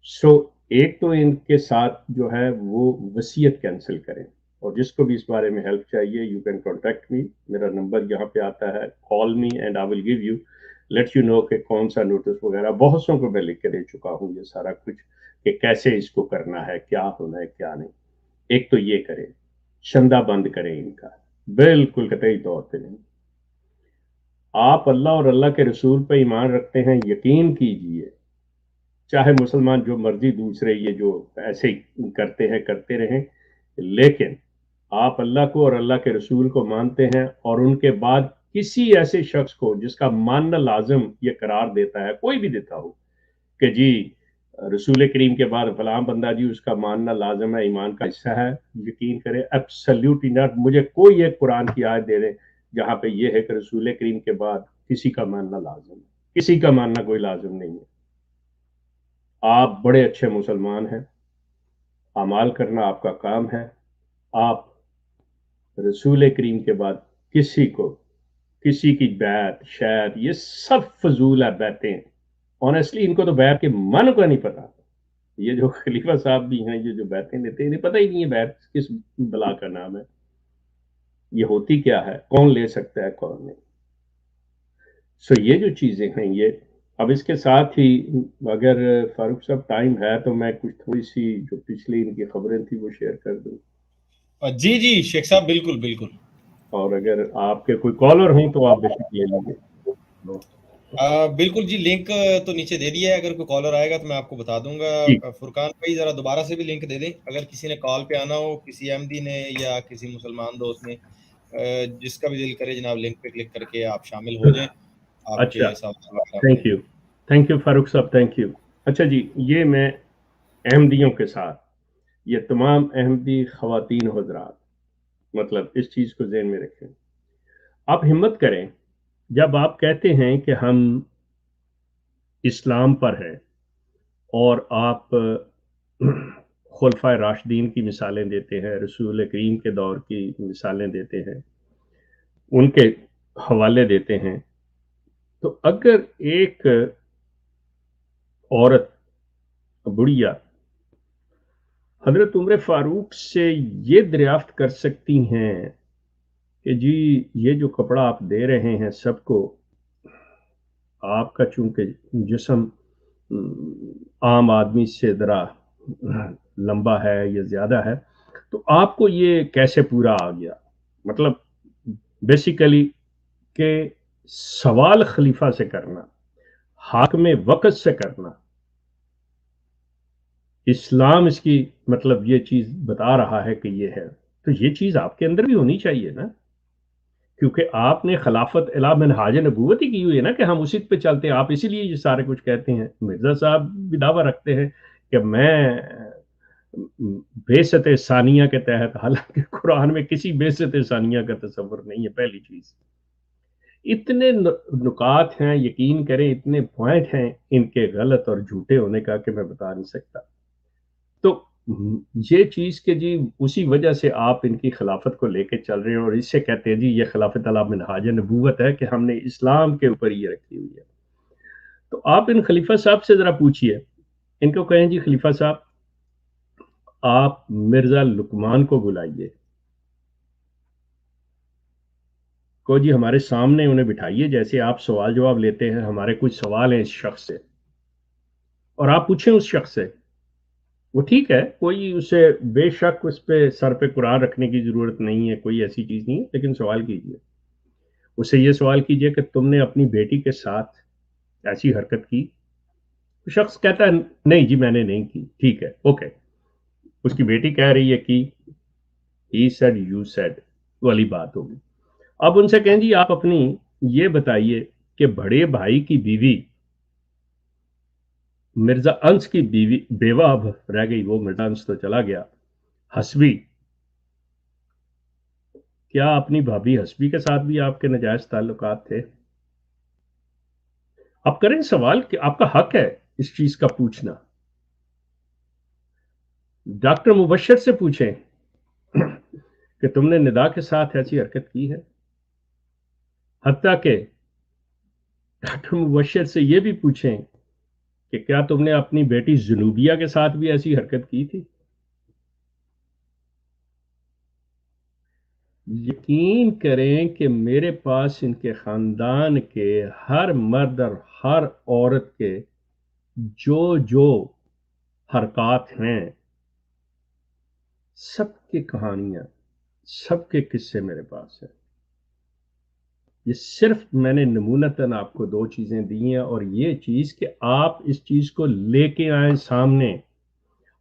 سو ایک تو ان کے ساتھ جو ہے وہ وصیت کینسل کریں، اور جس کو بھی اس بارے میں ہیلپ چاہیے یو کین کانٹیکٹ می، میرا نمبر یہاں پہ آتا ہے، call me and I will give you let you know کہ کون سا نوٹس وغیرہ، بہت سوں کو میں لکھ کے دے چکا ہوں یہ سارا کچھ کہ کیسے اس کو کرنا ہے، کیا ہونا ہے کیا نہیں۔ ایک تو یہ کریں، چندہ بند کریں ان کا، بالکل قطعی طور پہ نہیں۔ آپ اللہ اور اللہ کے رسول پہ ایمان رکھتے ہیں، یقین کیجئے چاہے مسلمان جو مرضی دوسرے یہ جو ایسے کرتے ہیں کرتے رہیں، لیکن آپ اللہ کو اور اللہ کے رسول کو مانتے ہیں، اور ان کے بعد کسی ایسے شخص کو جس کا ماننا لازم یہ قرار دیتا ہے، کوئی بھی دیتا ہو کہ جی رسول کریم کے بعد فلاں بندہ جی اس کا ماننا لازم ہے، ایمان کا حصہ ہے، یقین کرے ایبسلیوٹلی ناٹ۔ مجھے کوئی ایک قرآن کی آیت دے دے جہاں پہ یہ ہے کہ رسول کریم کے بعد کسی کا ماننا لازم ہے، کسی کا ماننا کوئی لازم نہیں ہے۔ آپ بڑے اچھے مسلمان ہیں، اعمال کرنا آپ کا کام ہے، آپ رسول کریم کے بعد کسی کی بیعت شاید یہ سب فضول ہے بیعتیں، آنیسٹلی ان کو تو بیعت کے معنی کا نہیں پتا۔ یہ جو خلیفہ صاحب بھی ہیں یہ جو بیعتیں لیتے ہیں انہیں پتہ ہی نہیں ہے بیعت کس بلا کا نام ہے، یہ ہوتی کیا ہے، کون لے سکتا ہے کون نہیں۔ سو یہ جو چیزیں ہیں یہ اب اس کے ساتھ ہی اگر فاروق صاحب ٹائم ہے تو میں کچھ تھوڑی سی جو پچھلی ان کی خبریں تھیں وہ شیئر کر دوں۔ جی جی شیخ صاحب بالکل بالکل، اور اگر آپ کے کوئی کالر ہوں تو آپ بے شک لے لیجیے۔ بالکل جی، لنک تو نیچے دے دیا ہے، اگر کوئی کالر آئے گا تو میں آپ کو بتا دوں گا۔ فرقان بھائی ذرا دوبارہ سے بھی لنک دے دیں، اگر کسی نے کال پہ آنا ہو، کسی احمدی نے یا کسی مسلمان دوست نے، جس کا بھی دل کرے جناب لنک پہ کلک کر کے آپ شامل ہو جائیں، آپ اچھا، کے ساتھ تھینک یو فاروق صاحب، تھینک یو۔ اچھا جی، یہ میں احمدیوں کے ساتھ، یہ تمام احمدی خواتین حضرات، مطلب اس چیز کو ذہن میں رکھیں. آپ ہمت کریں، جب آپ کہتے ہیں کہ ہم اسلام پر ہیں اور آپ خلفائے راشدین کی مثالیں دیتے ہیں، رسول کریم کے دور کی مثالیں دیتے ہیں، ان کے حوالے دیتے ہیں، تو اگر ایک عورت بڑھیا حضرت عمر فاروق سے یہ دریافت کر سکتی ہیں کہ جی یہ جو کپڑا آپ دے رہے ہیں سب کو، آپ کا چونکہ جسم عام آدمی سے ذرا لمبا ہے یا زیادہ ہے، تو آپ کو یہ کیسے پورا آ گیا؟ مطلب بیسیکلی کہ سوال خلیفہ سے کرنا، حاکم وقت سے کرنا، اسلام اس کی مطلب یہ چیز بتا رہا ہے کہ یہ ہے، تو یہ چیز آپ کے اندر بھی ہونی چاہیے نا، کیونکہ آپ نے خلافت الا منہاج نبوت ہی کی ہوئی ہے نا، کہ ہم اسی پہ چلتے ہیں. آپ اسی لیے یہ سارے کچھ کہتے ہیں. مرزا صاحب بھی دعویٰ رکھتے ہیں کہ میں بعثت ثانیہ کے تحت، حالانکہ قرآن میں کسی بعثت ثانیہ کا تصور نہیں ہے. پہلی چیز، اتنے نکات ہیں، یقین کریں اتنے پوائنٹ ہیں ان کے غلط اور جھوٹے ہونے کا کہ میں بتا نہیں سکتا. تو یہ چیز کہ جی اسی وجہ سے آپ ان کی خلافت کو لے کے چل رہے ہیں اور اس سے کہتے ہیں جی یہ خلافت علی منہاج نبوت ہے کہ ہم نے اسلام کے اوپر یہ رکھی ہوئی ہے. تو آپ ان خلیفہ صاحب سے ذرا پوچھئے، ان کو کہیں جی خلیفہ صاحب آپ مرزا لقمان کو بلائیے، کو جی ہمارے سامنے انہیں بٹھائیے، جیسے آپ سوال جواب لیتے ہیں، ہمارے کچھ سوال ہیں اس شخص سے، اور آپ پوچھیں اس شخص سے. وہ ٹھیک ہے، کوئی اسے بے شک اس پہ سر پہ قرآن رکھنے کی ضرورت نہیں ہے، کوئی ایسی چیز نہیں ہے، لیکن سوال کیجئے اسے، یہ سوال کیجئے کہ تم نے اپنی بیٹی کے ساتھ ایسی حرکت کی؟ شخص کہتا ہے نہیں جی میں نے نہیں کی. ٹھیک ہے، اوکے، اس کی بیٹی کہہ رہی ہے کہ he said you said والی بات ہوگی. اب ان سے کہیں جی آپ اپنی یہ بتائیے کہ بڑے بھائی کی بیوی مرزا انس کی بیوہ اب رہ گئی، وہ مرزا انس تو چلا گیا، حسبی، کیا اپنی بھابھی حسبی کے ساتھ بھی آپ کے ناجائز تعلقات تھے؟ آپ کریں سوال کہ آپ کا حق ہے اس چیز کا پوچھنا. ڈاکٹر مبشر سے پوچھیں کہ تم نے ندا کے ساتھ ایسی حرکت کی ہے. حتیٰ کہ ڈاکٹر مبشر سے یہ بھی پوچھیں کہ کیا تم نے اپنی بیٹی جنوبیہ کے ساتھ بھی ایسی حرکت کی تھی؟ یقین کریں کہ میرے پاس ان کے خاندان کے ہر مرد اور ہر عورت کے جو حرکات ہیں، سب کی کہانیاں، سب کے قصے میرے پاس ہیں. یہ صرف میں نے نمونتاً آپ کو 2 چیزیں دی ہیں، اور یہ چیز کہ آپ اس چیز کو لے کے آئیں سامنے.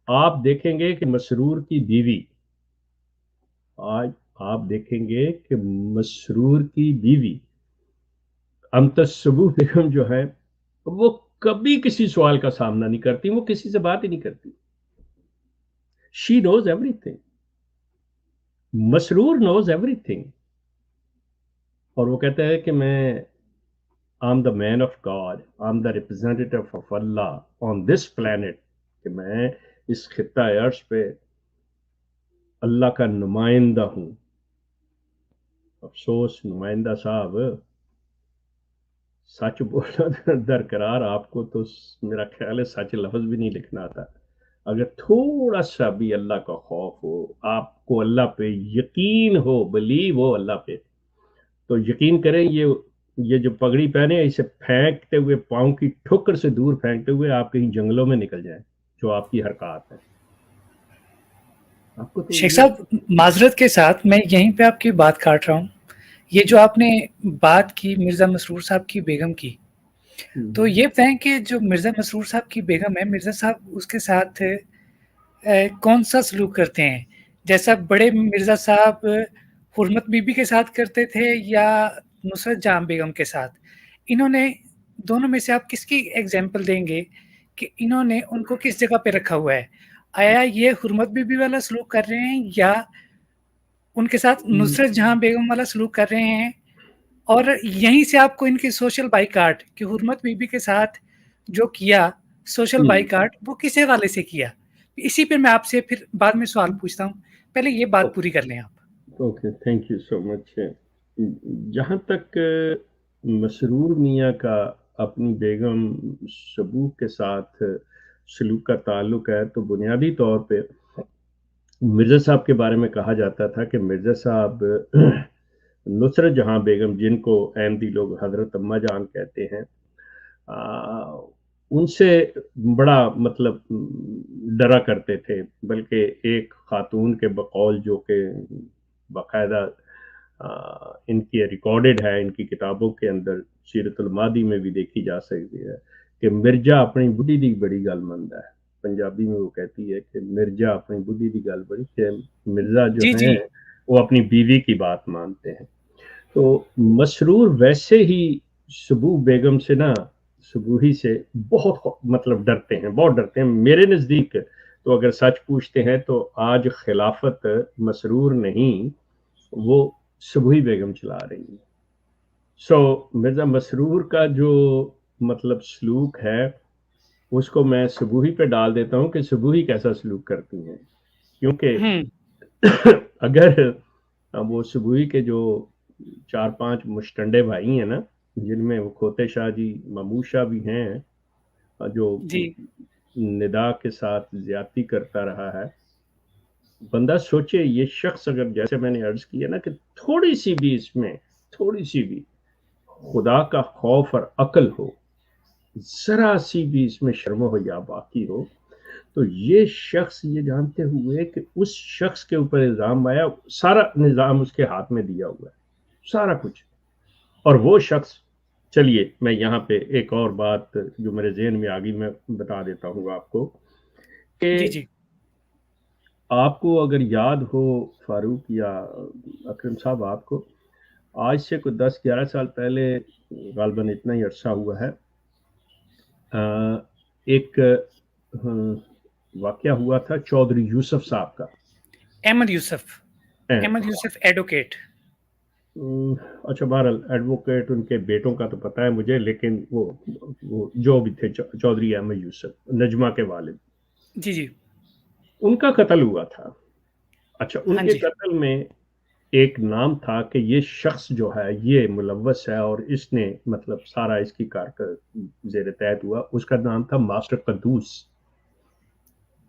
آپ دیکھیں گے کہ مسرور کی بیوی، آج آپ دیکھیں گے کہ مسرور کی بیوی امتسبو بیگم جو ہے، وہ کبھی کسی سوال کا سامنا نہیں کرتی، وہ کسی سے بات ہی نہیں کرتی. شی نوز ایوری تھنگ، مسرور نوز ایوری تھنگ. اور وہ کہتا ہے کہ میں I'm the man of God, I'm the representative of Allah on this planet، کہ میں اس خطہ عرش پہ اللہ کا نمائندہ ہوں. افسوس نمائندہ صاحب، سچ بولنا درکرار آپ کو تو میرا خیال ہے سچ لفظ بھی نہیں لکھنا آتا. اگر تھوڑا سا بھی اللہ کا خوف ہو، آپ کو اللہ پہ یقین ہو، بلیو ہو اللہ پہ، تو یقین کریں یہ جو پگڑی پہنے اسے پھینکتے ہوئے، پاؤں کی ٹھوکر سے دور پھینکتے ہوئے آپ کہیں جنگلوں میں نکل جائیں، جو آپ کی حرکات ہیں. آپ کو تو شیخ صاحب معذرت کے ساتھ میں یہیں پہ آپ کی بات کاٹ رہا ہوں. یہ جو آپ نے بات کی مرزا مسرور صاحب کی بیگم کی، تو یہ بتائیں کہ جو مرزا مسرور صاحب کی بیگم ہے، مرزا صاحب اس کے ساتھ کون سا سلوک کرتے ہیں؟ جیسا بڑے مرزا صاحب حرمت بی بی کے ساتھ کرتے تھے یا نصرت جہاں بیگم کے ساتھ؟ انہوں نے دونوں میں سے آپ کس کی ایگزامپل دیں گے کہ انہوں نے ان کو کس جگہ پہ رکھا ہوا ہے. آیا یہ حرمت بیوی والا سلوک کر رہے ہیں یا ان کے ساتھ نصرت جہاں بیگم والا سلوک کر رہے ہیں؟ اور یہیں سے آپ کو ان کی سوشل بائیکاٹ کہ حرمت بیوی کے ساتھ جو کیا سوشل بائیکاٹ وہ کس حوالے سے کیا، اسی پہ میں آپ سے پھر بعد میں سوال پوچھتا ہوں. پہلے یہ بات پوری کر لیں آپ. اوکے، تھینک یو سو مچ. جہاں تک مسرور میاں کا اپنی بیگم شبوہ کے ساتھ سلوک کا تعلق ہے تو بنیادی طور پہ مرزا صاحب کے بارے میں کہا جاتا تھا کہ مرزا صاحب نصرت جہاں بیگم، جن کو احمدی لوگ حضرت اماں جان کہتے ہیں، ان سے بڑا مطلب ڈرا کرتے تھے. بلکہ ایک خاتون کے بقول جو کہ باقاعدہ ان کی ریکارڈڈ ہے، ان کی کتابوں کے اندر سیرت الماضی میں بھی دیکھی جا سکتی ہے کہ مرزا اپنی بڈھی دی بڑی گل مندا ہے. پنجابی میں وہ کہتی ہے کہ مرزا اپنی بڈھی دی گل بڑی، کہ مرزا جو ہیں وہ اپنی بیوی کی بات مانتے ہیں. تو مسرور ویسے ہی شبوہ بیگم سے شبوہی سے بہت مطلب ڈرتے ہیں، بہت ڈرتے ہیں. میرے نزدیک تو اگر سچ پوچھتے ہیں تو آج خلافت مسرور نہیں، وہ شبوہی بیگم چلا رہی ہیں. مرزا مسرور کا جو مطلب سلوک ہے اس کو میں شبوہی پہ ڈال دیتا ہوں کہ شبوہی کیسا سلوک کرتی ہیں. کیونکہ اگر وہ شبوہی کے جو 4-5 مشٹنڈے بھائی ہیں جن میں وہ کھوتے شاہ جی، محمود شاہ بھی ہیں جو ندا کے ساتھ زیادتی کرتا رہا ہے. بندہ سوچے یہ شخص اگر جیسے میں نے عرض کیا کہ تھوڑی سی بھی اس میں خدا کا خوف اور عقل ہو، ذرا سی بھی اس میں شرم و حیا باقی ہو، تو یہ شخص یہ جانتے ہوئے کہ اس شخص کے اوپر الزام آیا، سارا نظام اس کے ہاتھ میں دیا ہوا ہے، سارا کچھ. اور وہ شخص، چلیے میں یہاں پہ ایک اور بات جو میرے ذہن میں آگئی میں بتا دیتا ہوں آپ کو کہ آپ کو اگر یاد ہو فاروق یا اکرم صاحب، آپ کو آج سے کوئی 10-11 سال پہلے، غالباً اتنا ہی عرصہ ہوا ہے، ایک واقعہ ہوا تھا چودھری یوسف صاحب کا. احمد یوسف ایڈوکیٹ. اچھا، بہرحال ایڈوکیٹ ان کے بیٹوں کا تو پتہ ہے مجھے، لیکن وہ جو بھی تھے چودھری احمد یوسف، نجمہ کے والد، جی ان کا قتل ہوا تھا. اچھا، ان کے قتل میں ایک نام تھا کہ یہ شخص جو ہے یہ ملوث ہے اور اس نے مطلب سارا اس کی کارکردگی زیر تحت ہوا. اس کا نام تھا ماسٹر قدوس.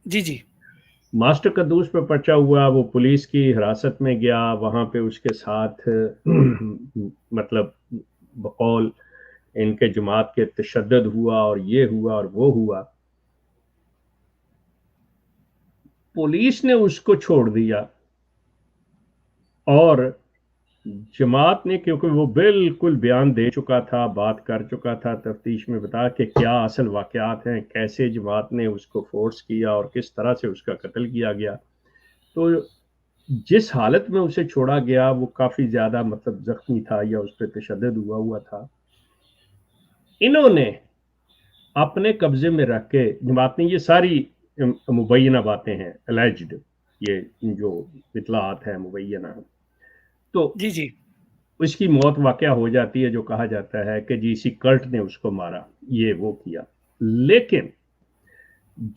جی ماسٹر قدوس پہ پرچہ ہوا، وہ پولیس کی حراست میں گیا، وہاں پہ اس کے ساتھ مطلب بقول ان کے جماعت کے تشدد ہوا اور یہ ہوا اور وہ ہوا. پولیس نے اس کو چھوڑ دیا اور جماعت نے، کیونکہ وہ بالکل بیان دے چکا تھا، بات کر چکا تھا تفتیش میں، بتا کہ کیا اصل واقعات ہیں، کیسے جماعت نے اس کو فورس کیا اور کس طرح سے اس کا قتل کیا گیا. تو جس حالت میں اسے چھوڑا گیا وہ کافی زیادہ مطلب زخمی تھا یا اس پہ تشدد ہوا تھا. انہوں نے اپنے قبضے میں رکھ کے، جماعت نے، یہ ساری مبینہ باتیں ہیں، الائجڈ، یہ جو اطلاعات ہیں مبینہ، تو اس کی موت واقعہ ہو جاتی ہے، جو کہا جاتا ہے کہ جی اسی کلٹ نے اس کو مارا، یہ وہ کیا. لیکن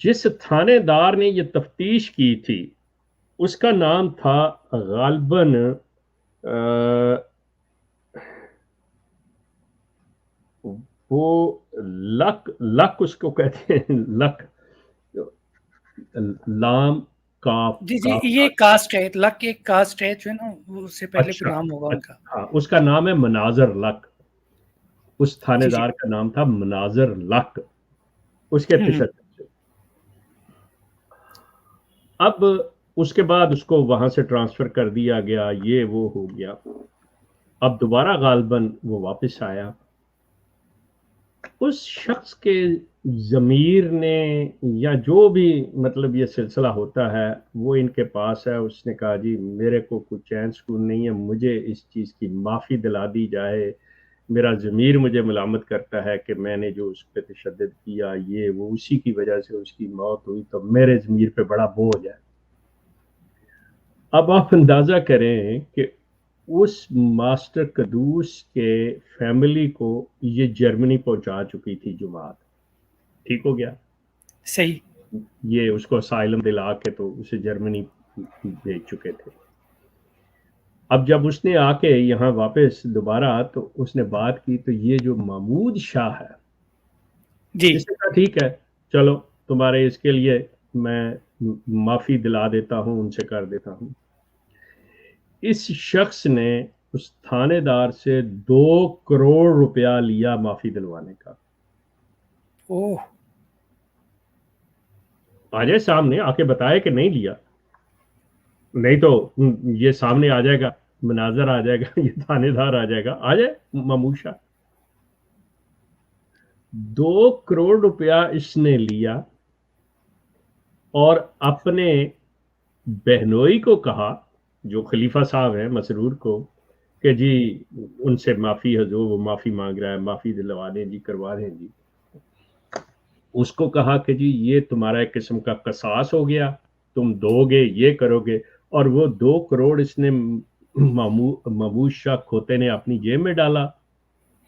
جس تھانے دار نے یہ تفتیش کی تھی اس کا نام تھا غالباً وہ لک اس کو کہتے ہیں، لک، لام کاف. یہ کاسٹ ہے، لک ایک کاسٹ ہے جو ہے نا، اس سے پہلے کوئی نام ہوگا ان کا. ہاں، اس کا نام ہے مناظر لک. اس تھانے دار کا نام تھا مناظر لک، اس کے تشدد سے. اب اس کے بعد اس کو وہاں سے ٹرانسفر کر دیا گیا، یہ وہ ہو گیا. اب دوبارہ غالباً وہ واپس آیا. اس شخص کے ضمیر نے یا جو بھی مطلب یہ سلسلہ ہوتا ہے وہ ان کے پاس ہے. اس نے کہا جی میرے کو کوئی چین سکون نہیں ہے، مجھے اس چیز کی معافی دلا دی جائے میرا ضمیر مجھے ملامت کرتا ہے کہ میں نے جو اس پہ تشدد کیا یہ وہ اسی کی وجہ سے اس کی موت ہوئی، تو میرے ضمیر پہ بڑا بوجھ ہے۔ اب آپ اندازہ کریں کہ اس ماسٹر قدوس کے فیملی کو یہ جرمنی پہنچا چکی تھی جماعت، ٹھیک ہو گیا، صحیح، یہ اس کو اسائلم دلا کے تو اسے جرمنی بھیج چکے تھے۔ اب جب اس نے آ کے یہاں واپس دوبارہ تو اس نے بات کی، تو یہ جو محمود شاہ ہے جی اس نے کہا ٹھیک ہے چلو تمہارے اس کے لیے میں معافی دلا دیتا ہوں، ان سے کر دیتا ہوں۔ اس شخص نے اس تھانے دار سے 2 کروڑ روپیہ لیا معافی دلوانے کا۔ اوہ، آ جائے سامنے، آ کے بتائے کہ نہیں لیا، نہیں تو یہ سامنے آ جائے گا، مناظر آ جائے گا، یہ تھانے دار آ جائے گا، آ جائے ماموشا۔ 2 کروڑ روپیہ اس نے لیا اور اپنے بہنوئی کو کہا، جو خلیفہ صاحب ہیں مسرور کو، کہ جی ان سے معافی ہے، جو وہ معافی مانگ رہا ہے معافی دلوا دیں جی، کروا دیں جی۔ اس کو کہا کہ جی یہ تمہارا ایک قسم کا قصاص ہو گیا، تم دو گے، یہ کرو گے، اور وہ 2 کروڑ اس نے محمود شاہ کھوتے نے اپنی جیب میں ڈالا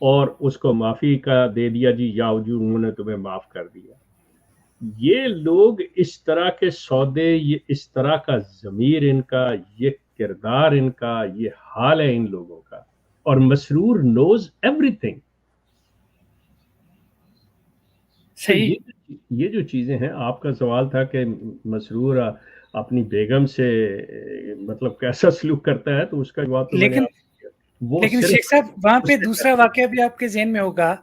اور اس کو معافی کا دے دیا، جی یا جو انہوں نے تمہیں معاف کر دیا۔ یہ لوگ اس طرح کے سودے، یہ اس طرح کا ضمیر ان کا، یہ کردار ان کا، یہ حال ہے ان لوگوں کا، اور مسرور نوز ایوری تھنگ۔ تو صحیح، یہ جو چیزیں ہیں، آپ کا سوال تھا کہ مسرور اپنی بیگم سے مطلب کیسا سلوک کرتا ہے، تو اس کا جواب تو میں نے لیکن آپ کو دیا۔ وہ لیکن صرف شیخ صاحب وہاں پہ اس دوسرا واقعہ بھی آپ کے ذہن میں ہوگا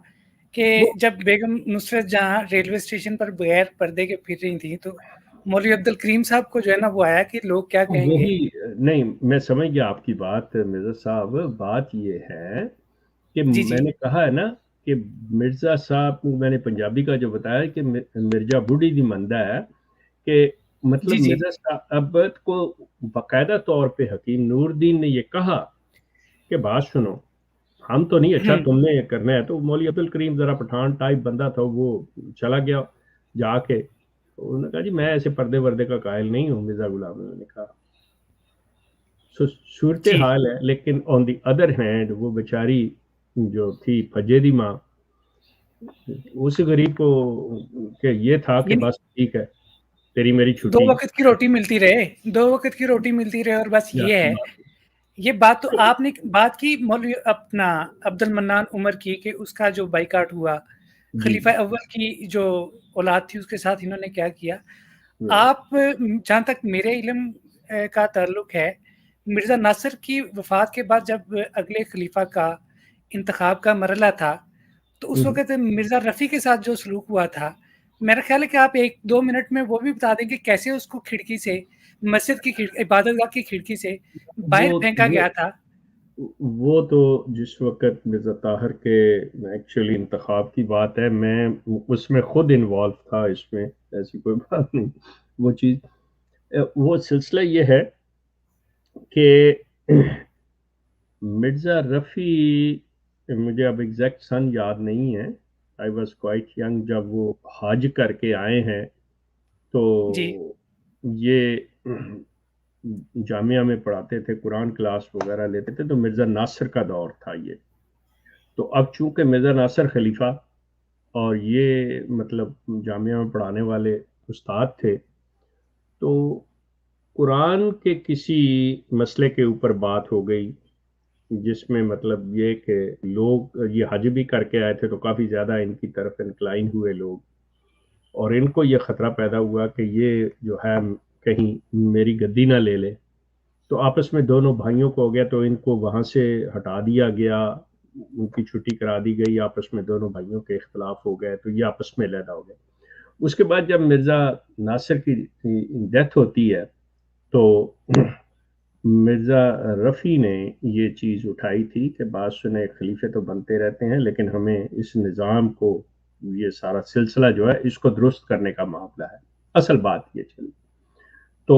کہ وہ جب بیگم نصرت جہاں ریلوے اسٹیشن پر بغیر پردے کے پھر رہی تھیں تو مولوی عبد الکریم صاحب کو جو ہے نا وہ آیا کہ لوگ کیا کہیں گے۔ وہی نہیں، میں سمجھ گیا آپ کی بات مرزا صاحب۔ بات یہ ہے کہ جی جی میں نے کہا ہے نا کہ مرزا صاحب کو میں نے پنجابی کا جو بتایا کہ مرزا بوڑھی دی مندہ ہے، کہ جی مطلب جی مرزا صاحب کو باقاعدہ طور پہ حکیم نور الدین نے یہ کہا کہ بات سنو، ہم تو نہیں، اچھا تم نے کرنا ہے تو مولوی عبد الکریم ذرا پٹھان ٹائپ بندہ تھا، وہ چلا گیا جا کے، انہوں نے کہا جی میں ایسے پردے وردے کا قائل نہیں ہوں مرزا غلام، نے کہا صورت جی، حال ہے۔ لیکن آن دی ادر ہینڈ وہ بیچاری جو تھی فجے دی ماں، اس غریب کو کہ یہ تھا کہ یعنی بس ٹھیک ہے تیری میری 2 چھٹی، وقت کی روٹی ملتی رہے، 2 وقت کی روٹی ملتی رہے، اور بس یا یہ ہے۔ یہ بات تو آپ نے بات کی مولوی اپنا عبد المنان عمر کی کہ اس کا جو بائیکاٹ ہوا، جی خلیفہ اول کی جو اولاد تھی اس کے ساتھ انہوں نے کیا کیا۔ جی آپ جہاں تک میرے علم کا تعلق ہے، مرزا ناصر کی وفات کے بعد جب اگلے خلیفہ کا انتخاب کا مرحلہ تھا تو اس وقت مرزا رفیع کے ساتھ جو سلوک ہوا تھا، میرا خیال ہے کہ آپ 1-2 منٹ میں وہ بھی بتا دیں کہ کیسے اس کو کھڑکی سے، مسجد کی عبادت گاہ کی کھڑکی سے وہ باہر پھینکا گیا تھا۔ وہ تو جس وقت مرزا طاہر کے ایکچولی انتخاب کی بات ہے، میں اس میں خود انوالو تھا، اس میں ایسی کوئی بات نہیں۔ وہ چیز، وہ سلسلہ یہ ہے کہ مرزا رفیع، مجھے اب ایگزیکٹ سن یاد نہیں ہے، آئی واز کوائٹ ینگ جب وہ حج کر کے آئے ہیں، تو جی یہ جامعہ میں پڑھاتے تھے، قرآن کلاس وغیرہ لیتے تھے، تو مرزا ناصر کا دور تھا یہ۔ تو اب چونکہ مرزا ناصر خلیفہ اور یہ مطلب جامعہ میں پڑھانے والے استاد تھے، تو قرآن کے کسی مسئلے کے اوپر بات ہو گئی، جس میں مطلب یہ کہ لوگ یہ حج بھی کر کے آئے تھے تو کافی زیادہ ان کی طرف انکلائن ہوئے لوگ، اور ان کو یہ خطرہ پیدا ہوا کہ یہ جو ہے کہیں میری گدی نہ لے لے، تو آپس میں دونوں بھائیوں کو ہو گیا، تو ان کو وہاں سے ہٹا دیا گیا، ان کی چھٹی کرا دی گئی، آپس میں دونوں بھائیوں کے اختلاف ہو گئے، تو یہ آپس میں علیحدہ ہو گئے۔ اس کے بعد جب مرزا ناصر کی ڈیتھ ہوتی ہے تو مرزا رفیع نے یہ چیز اٹھائی تھی کہ بات سنے، خلیفے تو بنتے رہتے ہیں لیکن ہمیں اس نظام کو، یہ سارا سلسلہ جو ہے اس کو درست کرنے کا معاملہ ہے، اصل بات یہ چلی۔ تو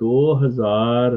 2000,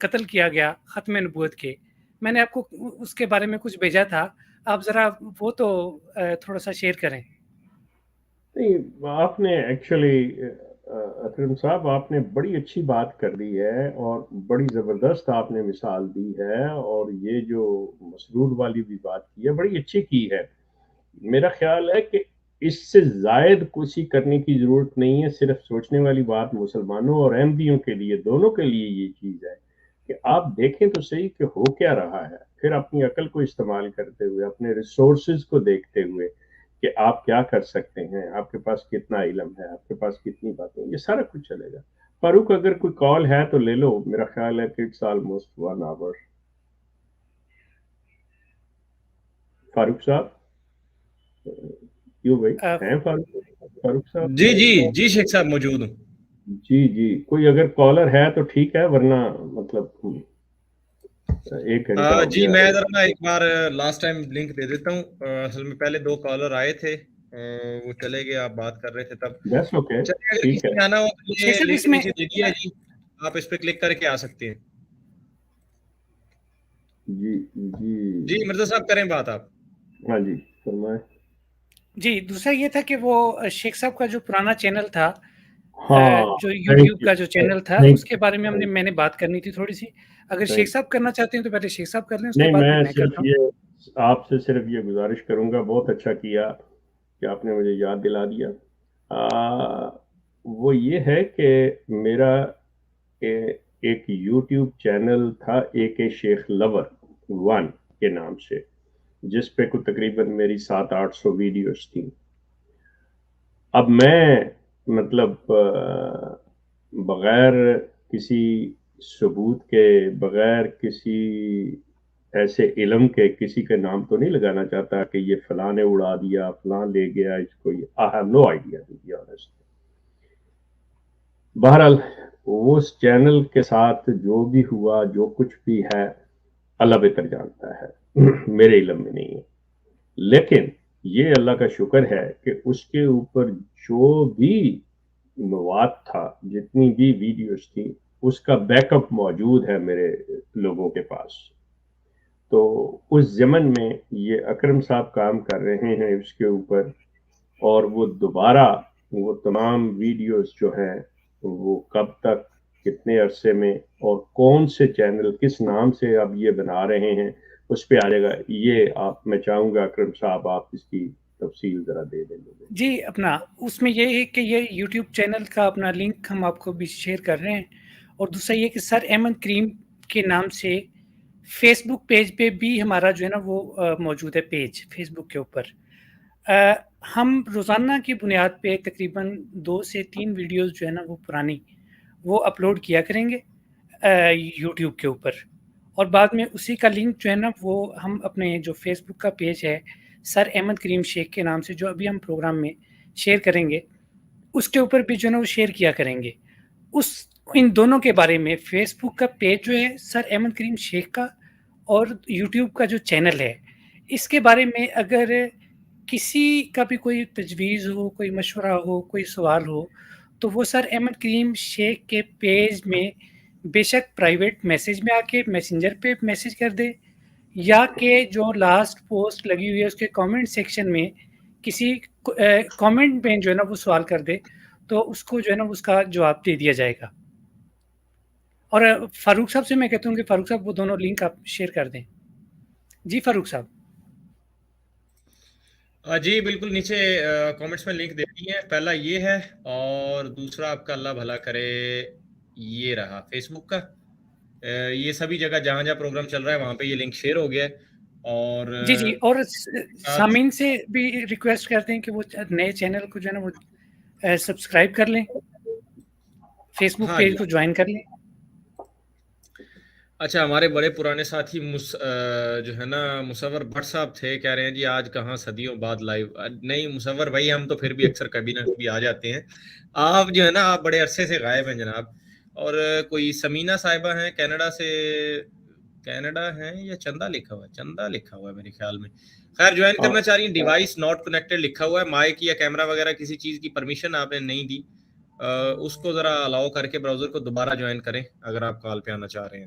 قتل کیا گیا ختم نبوت کے، میں نے آپ کو اس کے بارے میں کچھ بھیجا تھا، آپ ذرا وہ تو تھوڑا سا شیئر کریں۔ نہیں، آپ نے ایکچولی اکرم صاحب آپ نے بڑی اچھی بات کر دی ہے اور بڑی زبردست آپ نے مثال دی ہے، اور یہ جو مسرور والی بھی بات کی ہے بڑی اچھی کی ہے۔ میرا خیال ہے کہ اس سے زائد کچھ کرنے کی ضرورت نہیں ہے، صرف سوچنے والی بات مسلمانوں اور احمدیوں کے لیے، دونوں کے لیے یہ چیز ہے کہ آپ دیکھیں تو صحیح کہ ہو کیا رہا ہے، پھر اپنی عقل کو استعمال کرتے ہوئے، اپنے ریسورسز کو دیکھتے ہوئے کہ آپ کیا کر سکتے ہیں، آپ کے پاس کتنا علم ہے، آپ کے پاس کتنی باتیں، یہ سارا کچھ چلے گا۔ فاروق اگر کوئی کال ہے تو لے لو، میرا خیال ہے کہ اٹس آلموسٹ 1 آور۔ فاروق صاحب کیوں بھائی ہیں فاروق صاحب؟ جی جی جی شیخ صاحب موجود ہوں۔ جی کوئی اگر کالر ہے تو ٹھیک ہے، ورنہ مطلب 1 گھنٹہ ہو جی گیا۔ میں ذرا نا ایک بار لاسٹ ٹائم لنک دے دیتا ہوں۔ اصل میں پہلے 2 کالر آئے تھے، وہ چلے گئے، آپ بات کر رہے تھے تب۔ دیٹس اوکے، چلیے اگر ٹھیک کسی ہے۔ نے آنا ہو تو شیخ یہ صاحب لنک اس میں نیچے دے دیا ہے جی، آپ اس پہ کلک کر کے آ سکتے ہیں۔ جی مرزا صاحب کریں بات آپ۔ ہاں جی فرمائیں۔ جی دوسرا یہ تھا کہ وہ شیخ صاحب کا جو پرانا چینل تھا، ہاں جو یوٹیوب کا جو چینل تھا، اس کے بارے میں نہیں میں نے بات کرنی تھی تھوڑی سی۔ اگر شیخ صاحب کرنا چاہتے ہیں تو پہلے شیخ صاحب کر لیں، اس کے بعد میں میں کرتا صرف ہوں۔ یہ آپ سے صرف یہ گزارش کروں گا، بہت اچھا کیا کہ آپ نے مجھے یاد دلا دیا۔ وہ یہ ہے کہ میرا ایک یوٹیوب چینل تھا AK شیخ لور 1 کے نام سے، جس پہ کوئی تقریباً میری 700-800 ویڈیوز تھیں۔ اب میں مطلب بغیر کسی ثبوت کے، بغیر کسی ایسے علم کے کسی کا نام تو نہیں لگانا چاہتا کہ یہ فلاں نے اڑا دیا، فلاں لے گیا اس کو، I have no idea to be honest۔ بہرحال اس چینل کے ساتھ جو بھی ہوا، جو کچھ بھی ہے، اللہ بہتر جانتا ہے، میرے علم میں نہیں ہے۔ لیکن یہ اللہ کا شکر ہے کہ اس کے اوپر جو بھی مواد تھا، جتنی بھی ویڈیوز تھی، اس کا بیک اپ موجود ہے میرے لوگوں کے پاس۔ تو اس ضمن میں یہ اکرم صاحب کام کر رہے ہیں اس کے اوپر، اور وہ دوبارہ وہ تمام ویڈیوز جو ہیں وہ کب تک، کتنے عرصے میں، اور کون سے چینل کس نام سے اب یہ بنا رہے ہیں، اس پہ آ جائے گا۔ یہ میں چاہوں گا اکرم صاحب آپ اس کی تفصیل ذرا دے دیں گے۔ جی اپنا اس میں یہ ہے کہ یہ یوٹیوب چینل کا اپنا لنک ہم آپ کو بھی شیئر کر رہے ہیں، اور دوسرا یہ کہ سر احمد کریم کے نام سے فیس بک پیج پہ بھی ہمارا جو ہے نا وہ موجود ہے پیج فیس بک کے اوپر۔ ہم روزانہ کی بنیاد پہ تقریباً 2 سے 3 ویڈیوز جو ہے نا وہ پرانی وہ اپلوڈ کیا کریں گے یوٹیوب کے اوپر، اور بعد میں اسی کا لنک جو ہے نا وہ ہم اپنے جو فیس بک کا پیج ہے سر احمد کریم شیخ کے نام سے، جو ابھی ہم پروگرام میں شیئر کریں گے، اس کے اوپر بھی جو ہے نا وہ شیئر کیا کریں گے۔ ان دونوں کے بارے میں فیس بک کا پیج جو ہے سر احمد کریم شیخ کا، اور یوٹیوب کا جو چینل ہے، اس کے بارے میں اگر کسی کا بھی کوئی تجویز ہو، کوئی مشورہ ہو، کوئی سوال ہو، تو وہ سر احمد کریم شیخ کے پیج میں بے شک پرائیویٹ میسیج میں آ کے میسنجر پہ میسیج کر دے، یا کہ جو لاسٹ پوسٹ لگی ہوئی ہے اس کے کامنٹ سیکشن میں کسی کامنٹ میں جو ہے نا وہ سوال کر دے، تو اس کو جو ہے نا اس کا جواب دے دیا جائے گا۔ اور فاروق صاحب سے میں کہتا ہوں کہ فاروق صاحب وہ دونوں لنک آپ شیئر کر دیں۔ جی فاروق صاحب۔ جی بالکل، نیچے کامنٹس میں لنک دے دی ہے۔ پہلا یہ ہے، اور دوسرا آپ کا اللہ بھلا کرے یہ رہا فیس بک کا۔ یہ سبھی جگہ جہاں جہاں پروگرام چل رہا ہے وہاں پہ یہ لنک شیئر ہو گیا ہے۔ اور جی اور سامعین سے بھی ریکویسٹ کرتے ہیں کہ وہ نئے چینل کو جو ہے نا وہ سبسکرائب کر لیں، فیس بک پیج کو جوائن کر لیں۔ اچھا، ہمارے بڑے پرانے ساتھی جو ہے نا مصور بٹ صاحب تھے، کہہ رہے ہیں جی آج کہاں صدیوں بعد لائیو۔ نہیں مصور بھائی، ہم تو پھر بھی اکثر کبھی نہ کبھی آ جاتے ہیں۔ آپ جو ہے نا آپ بڑے عرصے سے غائب ہیں جناب۔ اور کوئی سمینہ صاحبہ ہیں کینیڈا سے، کینیڈا ہیں یا چندہ لکھا ہوا ہے، چندہ لکھا ہوا ہے میرے خیال میں، خیر جوائن کرنا چاہ رہی ہیں۔ ڈیوائس ناٹ کنیکٹڈ لکھا ہوا ہے، مائک یا کیمرہ وغیرہ کسی چیز کی پرمیشن آپ نے نہیں دی، اس کو ذرا الاؤ کر کے براؤزر کو دوبارہ جوائن کریں اگر آپ کال پہ آنا چاہ رہے ہیں۔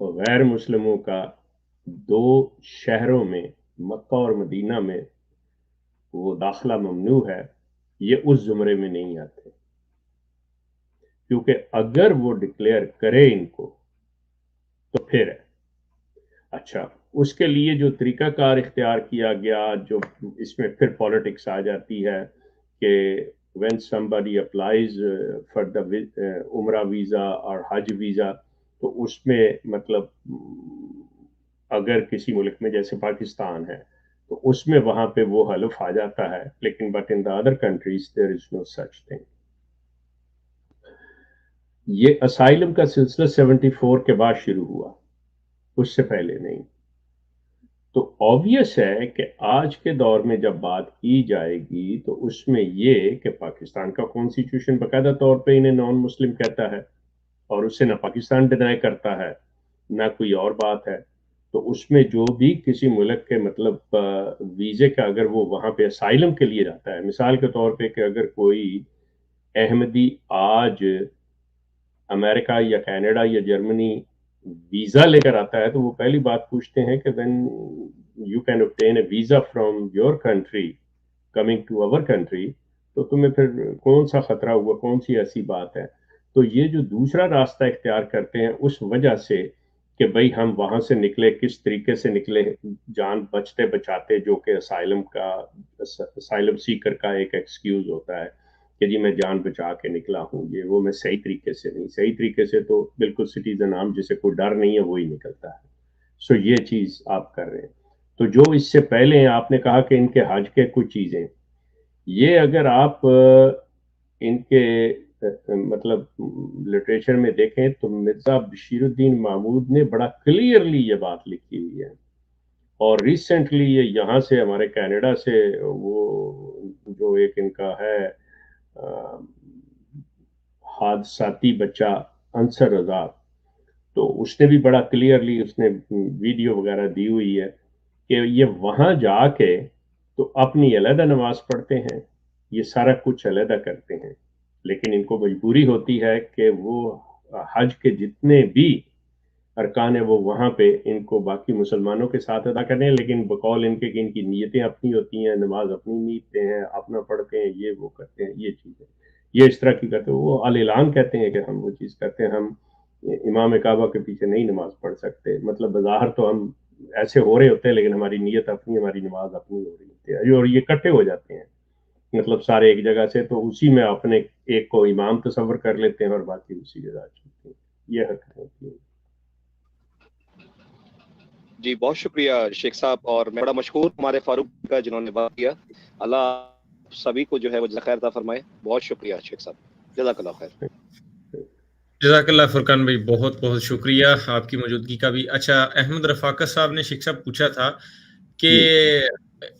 غیر مسلموں کا 2 شہروں میں مکہ اور مدینہ میں وہ داخلہ ممنوع ہے، یہ اس زمرے میں نہیں آتے، کیونکہ اگر وہ ڈکلیئر کرے ان کو تو پھر ہے۔ اچھا، اس کے لیے جو طریقہ کار اختیار کیا گیا، جو اس میں پھر پالیٹکس آ جاتی ہے کہ when somebody applies for the عمرہ ویزا اور حج ویزا، تو اس میں مطلب اگر کسی ملک میں جیسے پاکستان ہے تو اس میں وہاں پہ وہ حلف آ جاتا ہے، لیکن but in the other countries there is no such thing. یہ اسائلم کا سلسلہ 74 کے بعد شروع ہوا، اس سے پہلے نہیں۔ تو آبویس ہے کہ آج کے دور میں جب بات کی جائے گی تو اس میں یہ کہ پاکستان کا کانسٹیٹیوشن باقاعدہ طور پہ انہیں نان مسلم کہتا ہے، اور اسے نہ پاکستان ڈینائی کرتا ہے نہ کوئی اور بات ہے۔ تو اس میں جو بھی کسی ملک کے مطلب ویزے کا اگر وہ وہاں پہ اسائلم کے لیے جاتا ہے، مثال کے طور پہ کہ اگر کوئی احمدی آج امریکہ یا کینیڈا یا جرمنی ویزا لے کر آتا ہے تو وہ پہلی بات پوچھتے ہیں کہ when you can obtain a visa from your country coming to our country، تو تمہیں پھر کون سا خطرہ ہوا، کون سی ایسی بات ہے۔ تو یہ جو دوسرا راستہ اختیار کرتے ہیں اس وجہ سے کہ بھئی ہم وہاں سے نکلے کس طریقے سے نکلے، جان بچتے بچاتے، جو کہ اسائلم سیکر کا ایک ایکسکیوز ہوتا ہے کہ جی میں جان بچا کے نکلا ہوں، یہ وہ میں صحیح طریقے سے نہیں، صحیح طریقے سے تو بالکل سٹیزن عام جسے کوئی ڈر نہیں ہے وہی نکلتا ہے۔ سو یہ چیز آپ کر رہے ہیں۔ تو جو اس سے پہلے ہیں، آپ نے کہا کہ ان کے حج کے کچھ چیزیں، یہ اگر آپ ان کے مطلب لٹریچر میں دیکھیں تو مرزا بشیر الدین محمود نے بڑا کلیئرلی یہ بات لکھی ہوئی ہے، اور ریسنٹلی یہ یہاں سے ہمارے کینیڈا سے وہ جو ایک ان کا ہے حادثاتی بچہ انصر رضا، تو اس نے بھی بڑا کلیئرلی اس نے ویڈیو وغیرہ دی ہوئی ہے کہ یہ وہاں جا کے تو اپنی علیحدہ نماز پڑھتے ہیں، یہ سارا کچھ علیحدہ کرتے ہیں، لیکن ان کو مجبوری ہوتی ہے کہ وہ حج کے جتنے بھی ارکان ہے وہ وہاں پہ ان کو باقی مسلمانوں کے ساتھ ادا کرنے ہیں، لیکن بقول ان کے کہ ان کی نیتیں اپنی ہوتی ہیں، نماز اپنی نیتیں ہیں، اپنا پڑھتے ہیں، یہ وہ کرتے ہیں، یہ چیزیں یہ اس طرح کی کرتے ہیں۔ وہ اعلان کہتے ہیں کہ ہم وہ چیز کرتے ہیں، ہم امام کعبہ کے پیچھے نہیں نماز پڑھ سکتے، مطلب بظاہر تو ہم ایسے ہو رہے ہوتے ہیں لیکن ہماری نیت اپنی، ہماری نماز اپنی ہو رہی ہوتی ہے، اور یہ اکٹھے ہو جاتے ہیں مطلب سارے ایک جگہ سے، تو اسی میں اپنے ایک کو امام تصور کر لیتے ہیں اور باقی اسی جگہ چلتے ہیں، یہ حرکت ہوتی ہے۔ جی بہت شکریہ شیخ صاحب، اور میں بڑا مشکور ہمارے فاروق کا جنہوں نے بات کیا۔ اللہ سبھی کو جو ہے وہ جزاک خیر عطا فرمائے۔ بہت شکریہ شیخ صاحب، جزاک اللہ خیر۔ جزاک اللہ فرقان بھائی، بہت بہت شکریہ آپ کی موجودگی کا بھی۔ اچھا، احمد رفاقت صاحب نے شیخ صاحب پوچھا تھا کہ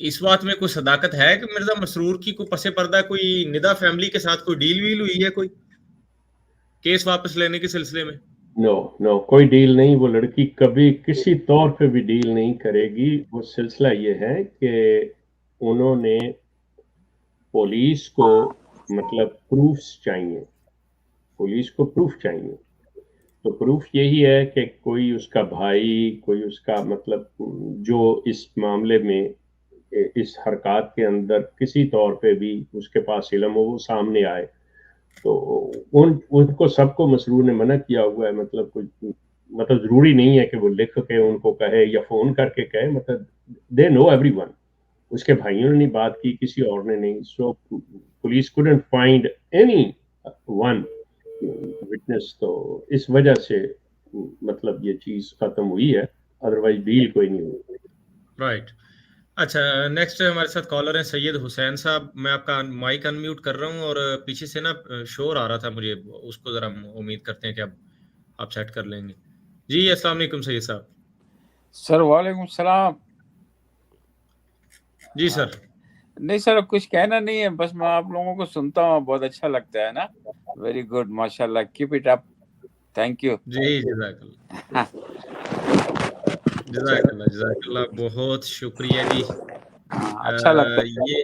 اس بات میں کوئی صداقت ہے کہ مرزا مسرور کی کوئی پس پردہ کوئی ندا فیملی کے ساتھ کوئی ڈیل ویل ہوئی ہے، کوئی کیس واپس لینے کے سلسلے میں؟ نو کوئی ڈیل نہیں، وہ لڑکی کبھی کسی طور پہ بھی ڈیل نہیں کرے گی۔ وہ سلسلہ یہ ہے کہ انہوں نے پولیس کو مطلب پروفس چاہیے، پولیس کو پروف چاہیے، تو پروف یہی ہے کہ کوئی اس کا بھائی، کوئی اس کا مطلب جو اس معاملے میں اس حرکات کے اندر کسی طور پہ بھی اس کے پاس علم ہو، وہ سامنے آئے۔ تو ان کو سب کو مسرور نے منع کیا ہوا ہے، مطلب کوئی مطلب ضروری نہیں ہے کہ وہ لکھ کے ان کو کہے یا فون کر کے کہے، مطلب دے نو ایوری ون۔ اس کے بھائیوں نے نہیں بات کی، کسی اور نے نہیں، so police couldn't find any one witness، تو اس وجہ سے مطلب یہ چیز ختم ہوئی ہے، ادروائز ڈیل کوئی نہیں ہوئی۔ رائٹ۔ اچھا، نیکسٹ ہمارے ساتھ کالر ہیں سید حسین صاحب۔ میں آپ کا مائک ان میوٹ کر رہا ہوں اور پیچھے سے نا شور آ رہا تھا مجھے، اس کو ذرا امید کرتے ہیں کہ اب آپ سیٹ کر لیں گے۔ جی السلام علیکم سید صاحب۔ سر وعلیکم السلام۔ جی سر۔ نہیں سر کچھ کہنا نہیں ہے، بس میں آپ لوگوں کو سنتا ہوں، بہت اچھا لگتا ہے نا، ویری گڈ، ماشاء اللہ، keep it up, thank you. جی جزاک اللہ، جزاک اللہ، جزاک اللہ، بہت شکریہ جی۔ اچھا لگتا ہے یہ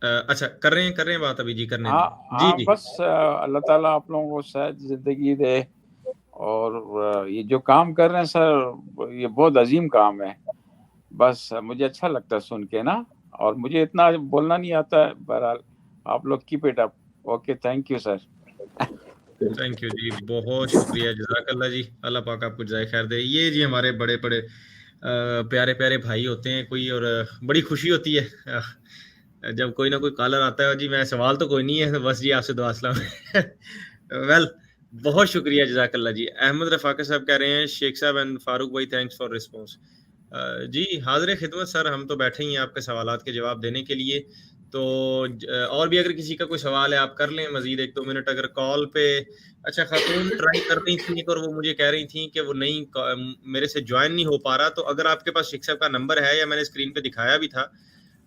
اچھا کر رہے ہیں بات ابھی؟ جی کرنے دیں۔ ہاں جی جی بس اللہ تعالیٰ آپ لوگوں کو صحت زندگی دے اور یہ جو کام کر رہے ہیں سر یہ بہت عظیم کام ہے. بس مجھے اچھا لگتا ہے سن کے نا, اور مجھے اتنا بولنا نہیں آتا ہے. بہرحال آپ لوگ keep it up. Okay, thank you sir. Thank you جی, بہت شکریہ, جزاک اللہ جی, اللہ پاک آپ کو جزائے خیر دے. یہ جی ہمارے بڑے بڑے پیارے پیارے بھائی ہوتے ہیں کوئی, اور بڑی خوشی ہوتی ہے جب کوئی نہ کوئی کالر آتا ہے. جی میں سوال تو کوئی نہیں ہے, بس جی آپ سے دعا سلام. ویل بہت شکریہ, جزاک اللہ جی. احمد رفاقہ صاحب کہہ رہے ہیں شیخ صاحب اینڈ فاروق بھائی تھینکس فار رسپانس. جی حاضر خدمت سر, ہم تو بیٹھے ہی ہیں آپ کے سوالات کے جواب دینے کے لیے. تو اور بھی اگر کسی کا کوئی سوال ہے آپ کر لیں مزید 1-2 منٹ. اگر کال پہ اچھا خاتون ٹرائی کر رہی تھیں اور وہ مجھے کہہ رہی تھیں کہ وہ نہیں میرے سے جوائن نہیں ہو پا رہا, تو اگر آپ کے پاس شیخ صاحب کا نمبر ہے یا میں نے اسکرین پہ دکھایا بھی تھا,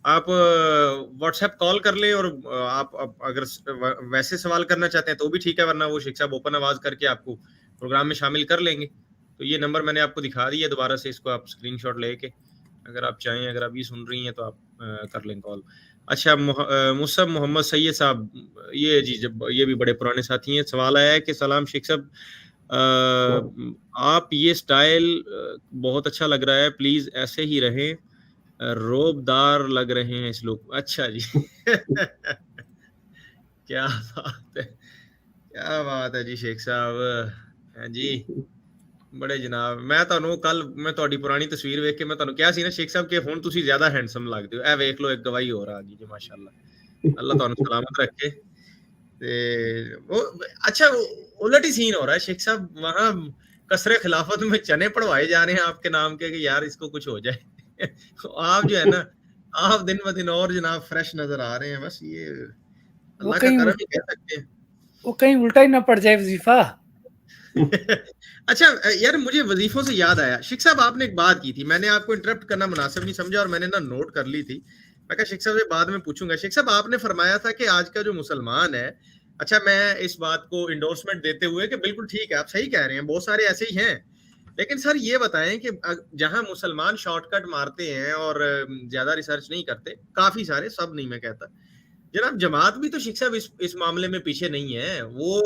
آپ واٹس ایپ کال کر لیں. اور آپ اگر ویسے سوال کرنا چاہتے ہیں تو بھی ٹھیک ہے, ورنہ وہ شیخ صاحب اوپن آواز کر کے آپ کو پروگرام میں شامل کر لیں گے. تو یہ نمبر میں نے آپ کو دکھا دیا, دوبارہ سے اس کو آپ اسکرین شاٹ لے کے اگر آپ چاہیں, اگر آپ یہ سن رہی ہیں تو آپ کر لیں کال. اچھا مصعب محمد سید صاحب, یہ جی جب یہ بھی بڑے پرانے ساتھی ہیں. سوال آیا ہے کہ سلام شیخ صاحب, آپ یہ سٹائل بہت اچھا لگ رہا ہے, پلیز ایسے ہی رہیں, روب دار لگ رہے ہیں اس لوگ. اچھا جی کیا بات ہے, کیا بات ہے جی شیخ صاحب جی. بڑے جناب, میں تانوں کل میں تہاڈی پرانی تصویر ویکھ کے میں تانوں کہیا سی نا شیخ صاحب کہ ہن تسی زیادہ ہینڈسم لگدے ہو. اے ویکھ لو ایک گواہی ہو رہا جی ماشاءاللہ, اللہ تانوں سلامت رکھے. تے وہ اچھا الٹ ہی سین ہو رہا ہے شیخ صاحب, وہاں قصر خلافت میں چنے پڑھوائے جا رہے ہیں آپ کے نام کے کہ یار اس کو کچھ ہو جائے. آپ جو ہے نا آپ دن ب دن اور جناب فریش نظر آ رہے ہیں. بس یہ اللہ کا کرم ہی کہہ سکتے ہیں. وہ کہیں الٹا ہی نہ پڑ جائے وظیفہ. اچھا یار مجھے وظیفوں سے یاد آیا, شیخ صاحب آپ نے ایک بات کی تھی, میں نے آپ کو انٹرپٹ کرنا مناسب نہیں سمجھا اور میں نے نا نوٹ کر لی تھی. میں کہا شیخ صاحب سے بعد میں پوچھوں گا. شیخ صاحب آپ نے فرمایا تھا کہ آج کا جو مسلمان ہے, اچھا میں اس بات کو انڈورسمنٹ دیتے ہوئے کہ بالکل ٹھیک ہے آپ صحیح کہہ رہے ہیں, بہت سارے ایسے ہی ہیں, لیکن سر یہ بتائیں کہ جہاں مسلمان شارٹ کٹ مارتے ہیں اور زیادہ ریسرچ نہیں کرتے, کافی سارے, سب نہیں میں کہتا, جناب جماعت بھی تو شیخ صاحب اس معاملے میں پیچھے نہیں ہے. وہ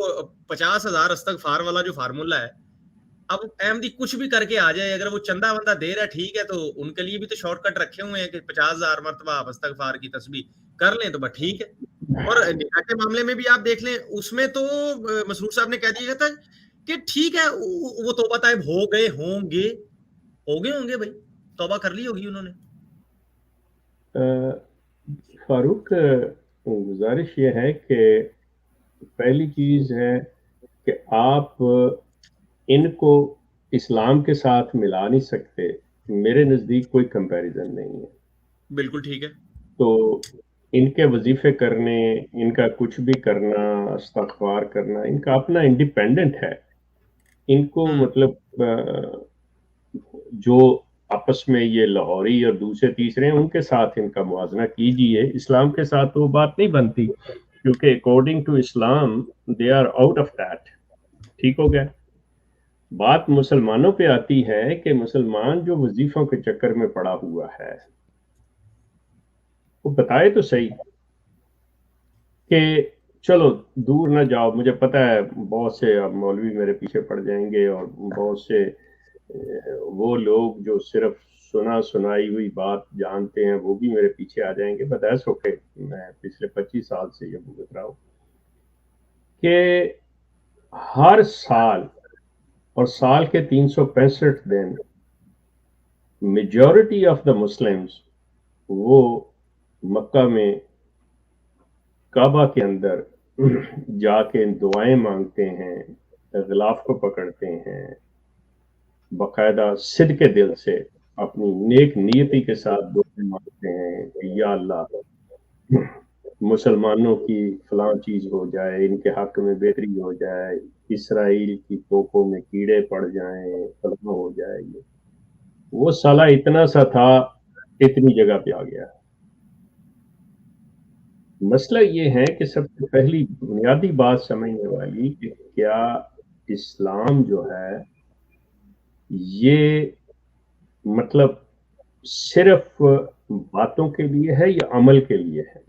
50,000 استغفار والا جو فارمولا ہے, اب احمدی کچھ بھی کر کے آ جائے, اگر وہ چندہ وندہ دے رہا ہے ٹھیک ہے, تو ان کے لیے بھی تو شارٹ کٹ رکھے ہوئے ہیں کہ 50,000 مرتبہ آپ استغفار کی تسبیح کر لیں تو بس ٹھیک ہے. اور نکاح کے معاملے میں بھی آپ دیکھ لیں, اس میں تو مسرور صاحب نے کہہ دیا تھا کہ ٹھیک ہے وہ توبہ طائب ہو گئے ہوں گے بھائی, توبہ کر لی ہوگی انہوں نے. فاروق گزارش یہ ہے کہ پہلی چیز ہے کہ آپ ان کو اسلام کے ساتھ ملا نہیں سکتے. میرے نزدیک کوئی کمپیریزن نہیں ہے. بالکل ٹھیک ہے. تو ان کے وظیفے کرنے, ان کا کچھ بھی کرنا, استغفار کرنا, ان کا اپنا انڈیپینڈنٹ ہے. ان کو مطلب جو آپس میں یہ لاہوری اور دوسرے تیسرے ہیں ان کے ساتھ ان کا موازنہ کیجئے. اسلام کے ساتھ وہ بات نہیں بنتی, کیونکہ according to Islam they are out of that. ٹھیک ہو گیا. بات مسلمانوں پہ آتی ہے کہ مسلمان جو وظیفوں کے چکر میں پڑا ہوا ہے وہ بتائے تو صحیح کہ چلو دور نہ جاؤ. مجھے پتہ ہے بہت سے اب مولوی میرے پیچھے پڑ جائیں گے, اور بہت سے وہ لوگ جو صرف سنا سنائی ہوئی بات جانتے ہیں وہ بھی میرے پیچھے آ جائیں گے. بٹ ایس اوکے, میں پچھلے 25 سال سے یہ بھگت رہا ہوں کہ ہر سال اور سال کے 365 دن میجورٹی آف دا مسلمز وہ مکہ میں کعبہ کے اندر جا کے دعائیں مانگتے ہیں, غلاف کو پکڑتے ہیں, باقاعدہ صدق دل سے اپنی نیک نیتی کے ساتھ دعائیں مانگتے ہیں کہ یا اللہ مسلمانوں کی فلاں چیز ہو جائے, ان کے حق میں بہتری ہو جائے, اسرائیل کی توپوں میں کیڑے پڑ جائیں, فلاں ہو جائے. وہ سالہ اتنا سا تھا, اتنی جگہ پہ آ گیا. مسئلہ یہ ہے کہ سب سے پہلی بنیادی بات سمجھنے والی کہ کیا اسلام جو ہے یہ مطلب صرف باتوں کے لیے ہے یا عمل کے لیے ہے؟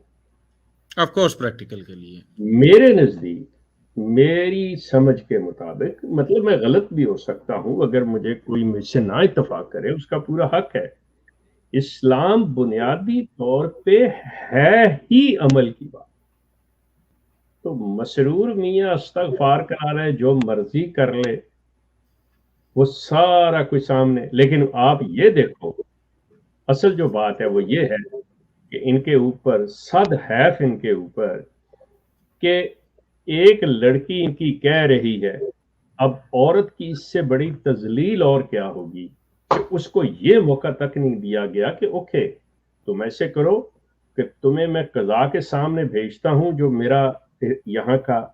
آف کورس پریکٹیکل کے لیے. میرے نزدیک میری سمجھ کے مطابق، مطلب میں غلط بھی ہو سکتا ہوں، اگر مجھے کوئی مجھ سے نا اتفاق کرے اس کا پورا حق ہے، اسلام بنیادی طور پہ ہے ہی عمل کی بات. تو مسرور میاں استغفار کرا رہے، جو مرضی کر لے، وہ سارا کچھ سامنے. لیکن آپ یہ دیکھو، اصل جو بات ہے وہ یہ ہے کہ ان کے اوپر صد حیف ان کے اوپر کہ ایک لڑکی ان کی کہہ رہی ہے. اب عورت کی اس سے بڑی تذلیل اور کیا ہوگی کہ اس کو یہ موقع تک نہیں دیا گیا کہ اوکے تم ایسے کرو کہ تمہیں میں قضا کے سامنے بھیجتا ہوں، جو میرا یہاں کا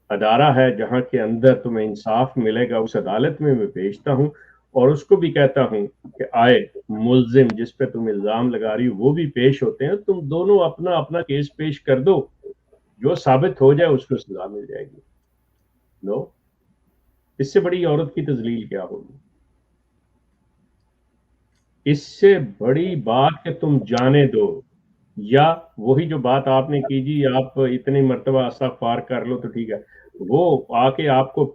ادارہ ہے جہاں کے اندر تمہیں انصاف ملے گا، اس عدالت میں بھیجتا ہوں، اور اس کو بھی کہتا ہوں کہ آئے ملزم جس پہ تم الزام لگا رہی ہو وہ بھی پیش ہوتے ہیں، تم دونوں اپنا اپنا کیس پیش کر دو، جو ثابت ہو جائے اس کو سزا مل جائے گی. نو، اس سے بڑی عورت کی تذلیل کیا ہوگی؟ اس سے بڑی بات کہ تم جانے دو، یا وہی جو بات آپ نے کی جی آپ اتنی مرتبہ استغفار کر لو تو ٹھیک ہے، وہ آ کے آپ کو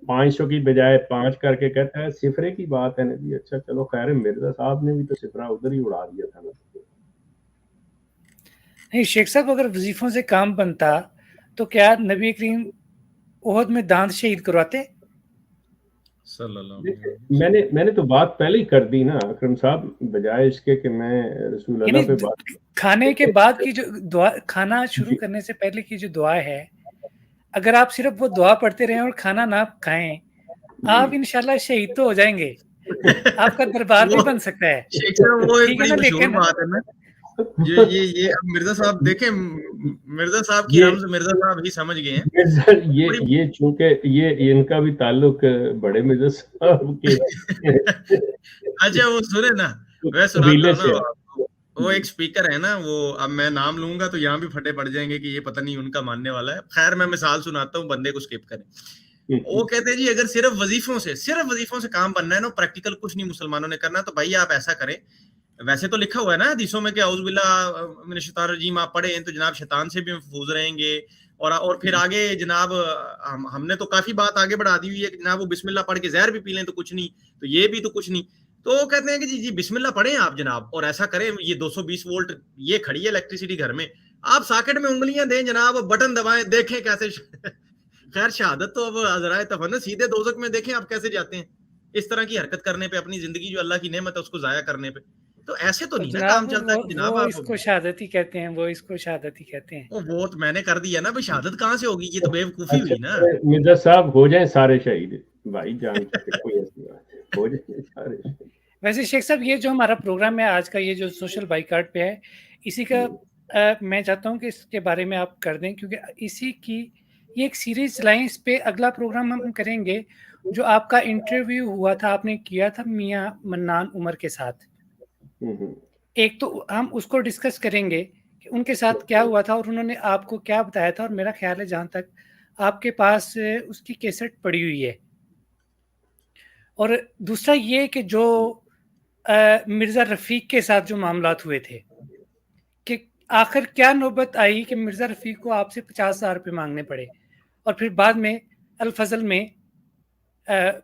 500 کی بجائے 5 کر کے کہتا ہے صفرے کی بات ہے نبی. اچھا چلو خیر، مرزا صاحب نے بھی تو صفرہ ادھر ہی اڑا دیا تھا نا. نہیں شیخ صاحب، اگر وظیفوں سے کام بنتا تو کیا نبی کریم احد میں دانت شہید کرواتے؟ صلی اللہ علیہ وسلم. میں نے تو بات پہلے ہی کر دی نا اکرم صاحب، بجائے اس کے کہ میں رسول اللہ پہ بات. کھانے کے بعد کی جو دعا، کھانا شروع کرنے سے پہلے کی جو دعا ہے، اگر آپ صرف وہ دعا پڑھتے رہیں اور کھانا نہ کھائیں، آپ انشاءاللہ شہید تو ہو جائیں گے، آپ کا دربار بھی بن سکتا ہے. شیخ صاحب وہ ایک ٹھیک ہے بڑی نا؟ مشہور لیکن بات ہے نا، یہ اب مرزا صاحب دیکھیں، مرزا صاحب کی رمز مرزا صاحب ہی سمجھ گئے ہیں. یہ چونکہ یہ ان کا بھی تعلق بڑے مرزا صاحب کے اچھا وہ سنے نا، میں سناتا قبیلے ہوں سے نا، وہ ایک سپیکر ہے نا، وہ اب میں نام لوں گا تو یہاں بھی پھٹے پڑ جائیں گے کہ یہ پتہ نہیں ان کا ماننے والا ہے. خیر میں مثال سناتا ہوں، بندے کو سکپ کریں. وہ کہتے ہیں جی اگر صرف وظیفوں سے کام بننا ہے نا، پریکٹیکل کچھ نہیں مسلمانوں نے کرنا، تو بھائی آپ ایسا کریں. ویسے تو لکھا ہوا ہے نا حدیثوں میں کہ اعوذ باللہ من الشیطان الرجیم آپ پڑھیں تو جناب شیطان سے بھی محفوظ رہیں گے. اور پھر آگے جناب ہم نے تو کافی بات آگے بڑھا دی ہوئی ہے کہ جناب وہ بسم اللہ پڑھ کے زہر بھی پی لیں تو کچھ نہیں، تو یہ بھی تو کچھ نہیں. تو وہ کہتے ہیں کہ جی بسم اللہ پڑھیں آپ جناب، اور ایسا کریں، یہ 220 وولٹ یہ کھڑی ہے الیکٹریسٹی گھر میں، آپ ساکٹ میں انگلیاں دیں جناب، بٹن دبائیں، دیکھیں کیسے خیر شہادت تو اب عذرائے تفنن، سیدھے دوزخ میں دیکھیں آپ کیسے جاتے ہیں اس طرح کی حرکت کرنے پہ، اپنی زندگی جو اللہ کی نعمت ہے اس کو ضائع کرنے پہ. تو ایسے تو نہیں نا کام چلتا ہے جناب. وہ آپ اس کو شہادت ہی کہتے ہیں، وہ اس کو شہادت ہی کہتے ہیں. وہ تو میں نے کر دیا نا، بھائی شہادت کہاں سے ہوگی، یہ تو بیوقوفی ہوئی نا. مرزا صاحب ہو جائیں سارے شہید بھائی جان کے، کوئی ایسی بات ہے، ہو جائیں سارے شہید. ویسے شیخ صاحب یہ جو ہمارا پروگرام ہے آج کا، یہ جو سوشل بائیکاٹ پہ ہے، اسی کا میں چاہتا ہوں کہ اس کے بارے میں آپ کر دیں، کیونکہ اسی کی یہ ایک سیریز چلائیں. اس پہ اگلا پروگرام ہم کریں گے جو آپ کا انٹرویو ہوا تھا، آپ نے کیا تھا میاں منان عمر کے ساتھ. ایک تو ہم اس کو ڈسکس کریں گے کہ ان کے ساتھ کیا ہوا تھا اور انہوں نے آپ کو کیا بتایا تھا، اور میرا خیال ہے جہاں تک آپ کے پاس اس کی کیسٹ پڑی ہوئی ہے. اور دوسرا یہ کہ جو مرزا رفیق کے ساتھ جو معاملات ہوئے تھے، کہ آخر کیا نوبت آئی کہ مرزا رفیق کو آپ سے 50,000 روپے مانگنے پڑے، اور پھر بعد میں الفضل میں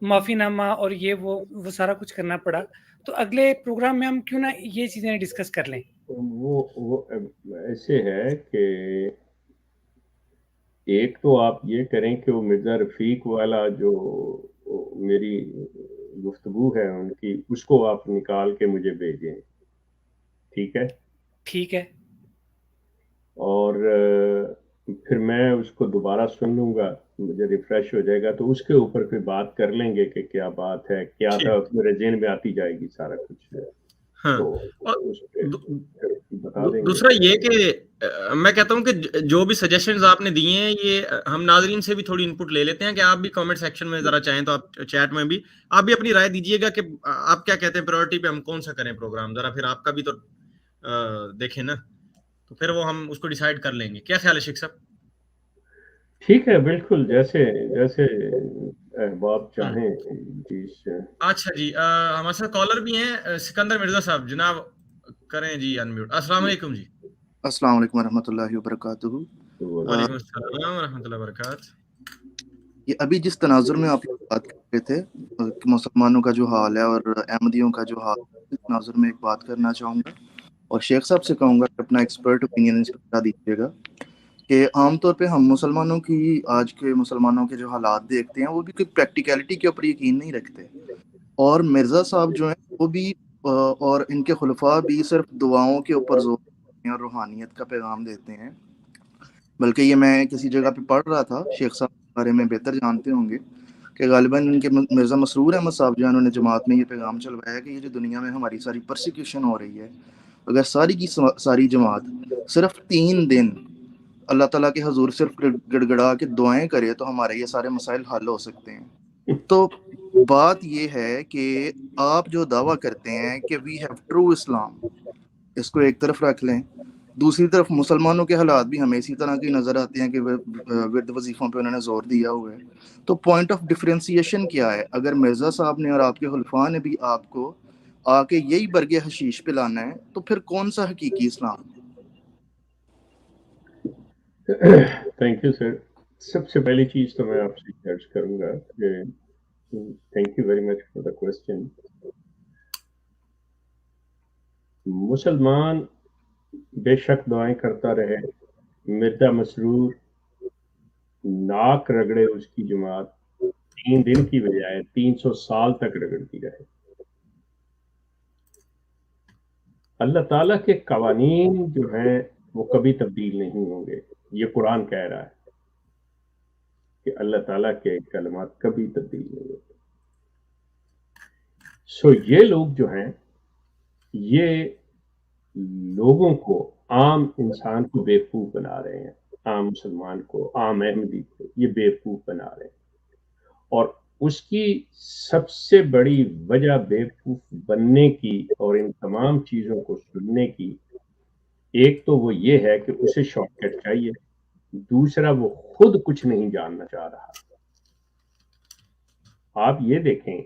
معافی نامہ اور یہ وہ سارا کچھ کرنا پڑا. تو اگلے پروگرام میں ہم کیوں نہ یہ چیزیں ڈسکس کر لیں. وہ ایسے ہے کہ ایک تو آپ یہ کریں کہ وہ مرزا رفیق والا جو میری گفتگو ہے ان کی، اس کو آپ نکال کے مجھے بھیجیں، ٹھیک ہے؟ ٹھیک ہے. اور پھر میں اس کو دوبارہ سن لوں گا، مجھے ریفریش ہو جائے گا، تو اس کے اوپر پھر بات کر لیں گے کہ کیا بات ہے، کیا تھا، میرے ذہن میں آتی جائے گی سارا کچھ. ہاں، بتا دیں گے. دوسرا یہ کہ میں کہتا ہوں کہ جو بھی سجیشنز آپ نے دیے ہیں، یہ ہم ناظرین سے بھی تھوڑی انپٹ لے لیتے ہیں کہ آپ بھی کامنٹ سیکشن میں ذرا چاہیں تو آپ چیٹ میں بھی آپ بھی اپنی رائے دیجیے گا کہ آپ کیا کہتے ہیں پرائورٹی پہ ہم کون سا کریں پروگرام، ذرا پھر آپ کا بھی تو دیکھیں نا، تو پھر وہ ہم اس کو ڈیسائیڈ کر لیں گے. کیا خیال ہے شیخ صاحب؟ ٹھیک ہے، بالکل جیسے احباب چاہیں. اچھا جی، ہمارے ساتھ کالر بھی ہیں، سکندر مرزا صاحب، جناب کریں جی انمیوٹ. السلام علیکم جی. السلام علیکم ورحمۃ اللہ وبرکاتہ. وعلیکم السلام ورحمۃ اللہ وبرکاتہ. یہ ابھی جس تناظر میں آپ بات کر رہے تھے کہ مسلمانوں کا جو حال ہے اور احمدیوں کا جو حال ہے، اس تناظر میں ایک بات کرنا چاہوں گا اور شیخ صاحب سے کہوں گا کہ اپنا ایکسپرٹ اوپینین اس پر بتا دیجیے گا کہ عام طور پہ ہم مسلمانوں کی آج کے مسلمانوں کے جو حالات دیکھتے ہیں وہ بھی کوئی پریکٹیکلٹی کے اوپر یقین نہیں رکھتے، اور مرزا صاحب جو ہیں وہ بھی اور ان کے خلفاء بھی صرف دعاؤں کے اوپر زور دیتے ہیں اور روحانیت کا پیغام دیتے ہیں. بلکہ یہ میں کسی جگہ پہ پڑھ رہا تھا، شیخ صاحب کے بارے میں بہتر جانتے ہوں گے، کہ غالباً ان کے مرزا مسرور احمد صاحب جو ہیں انہوں نے جماعت میں یہ پیغام چلوایا کہ یہ جو دنیا میں ہماری ساری پرسیکیوشن ہو رہی ہے، اگر ساری کی ساری جماعت صرف 3 دن اللہ تعالیٰ کے حضور صرف گڑ گڑا کے دعائیں کرے تو ہمارے یہ سارے مسائل حل ہو سکتے ہیں. تو بات یہ ہے کہ آپ جو دعویٰ کرتے ہیں کہ وی ہیو ٹرو اسلام، اس کو ایک طرف رکھ لیں، دوسری طرف مسلمانوں کے حالات بھی ہمیں اسی طرح کی نظر آتے ہیں کہ ورد وظیفوں پہ انہوں نے زور دیا ہوا ہے. تو پوائنٹ آف ڈفرینسیشن کیا ہے؟ اگر مرزا صاحب نے اور آپ کے خلفاء نے بھی آپ کو آ کے یہی برگے حشیش پہ لانا ہے تو پھر کون سا حقیقی اسلام؟ تھینک یو سر. سب سے پہلی چیز تو میں آپ سے عرض کروں گا کہ thank you very much for the question. مسلمان بے شک دعائیں کرتا رہے، مرزا مسرور ناک رگڑے اس کی جماعت 3 دن کی بجائے 300 سال تک رگڑتی رہے. اللہ تعالیٰ کے قوانین جو ہیں وہ کبھی تبدیل نہیں ہوں گے. یہ قرآن کہہ رہا ہے کہ اللہ تعالیٰ کے کلمات کبھی تبدیل نہیں ہوتے. سو یہ لوگ جو ہیں یہ لوگوں کو، عام انسان کو بیوقوف بنا رہے ہیں، عام مسلمان کو، عام احمدی کو یہ بیوقوف بنا رہے ہیں. اور اس کی سب سے بڑی وجہ بیوقوف بننے کی اور ان تمام چیزوں کو سننے کی، ایک تو وہ یہ ہے کہ اسے شارٹ کٹ چاہیے، دوسرا وہ خود کچھ نہیں جاننا چاہ رہا. آپ یہ دیکھیں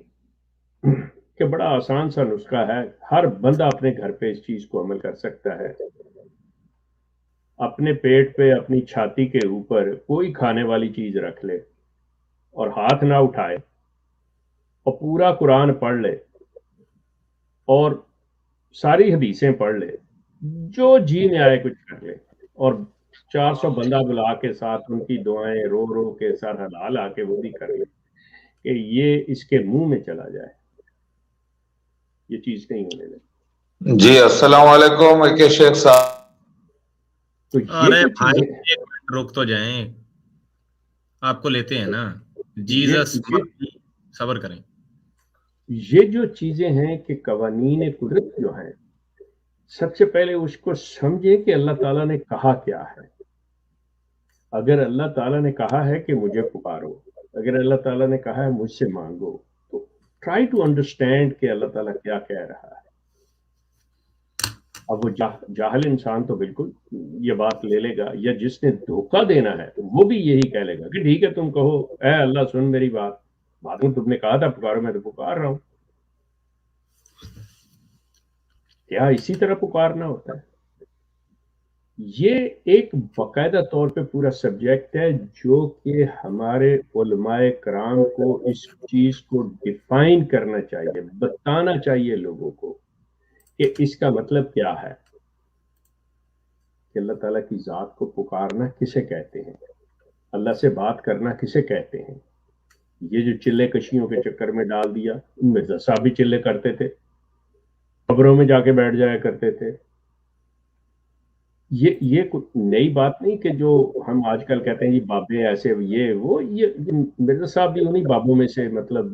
کہ بڑا آسان سا نسخہ ہے، ہر بندہ اپنے گھر پہ اس چیز کو عمل کر سکتا ہے. اپنے پیٹ پہ اپنی چھاتی کے اوپر کوئی کھانے والی چیز رکھ لے اور ہاتھ نہ اٹھائے اور پورا قرآن پڑھ لے اور ساری حدیثیں پڑھ لے، جو جی میں آئے کچھ کر لے، اور 400 بندہ بلا کے ساتھ ان کی دعائیں رو رو کے ساتھ حلال آ کے وہ بھی کر لے کہ یہ اس کے منہ میں چلا جائے، یہ چیز نہیں ہونے دے. جی السلام علیکم کے شیخ صاحب. تو ارے بھائی ایک منٹ رک تو جائیں، آپ کو لیتے ہیں نا. جیزس صبر کریں. یہ جو چیزیں ہیں کہ قوانین قدرت جو ہیں، سب سے پہلے اس کو سمجھے کہ اللہ تعالیٰ نے کہا کیا ہے. اگر اللہ تعالیٰ نے کہا ہے کہ مجھے پکارو، اگر اللہ تعالیٰ نے کہا ہے مجھ سے مانگو، تو ٹرائی ٹو انڈرسٹینڈ کہ اللہ تعالیٰ کیا کہہ رہا ہے. اب وہ جاہل انسان تو بالکل یہ بات لے لے گا، یا جس نے دھوکہ دینا ہے وہ بھی یہی کہہ لے گا کہ ٹھیک ہے تم کہو، اے اللہ سن میری بات، بعد میں تم نے کہا تھا پکارو، میں تو پکار رہا ہوں. کیا اسی طرح پکارنا ہوتا ہے؟ یہ ایک باقاعدہ طور پہ پورا سبجیکٹ ہے جو کہ ہمارے علماء کرام کو اس چیز کو ڈیفائن کرنا چاہیے، بتانا چاہیے لوگوں کو کہ اس کا مطلب کیا ہے، کہ اللہ تعالیٰ کی ذات کو پکارنا کسے کہتے ہیں، اللہ سے بات کرنا کسے کہتے ہیں. یہ جو چلے کشیوں کے چکر میں ڈال دیا، مرزا صاحب بھی چلے کرتے تھے، قبروں میں جا کے بیٹھ جایا کرتے تھے. یہ نئی بات نہیں کہ جو ہم آج کل کہتے ہیں جی بابے ایسے یہ وہ، یہ مرزا صاحب بھی انہیں بابوں میں سے مطلب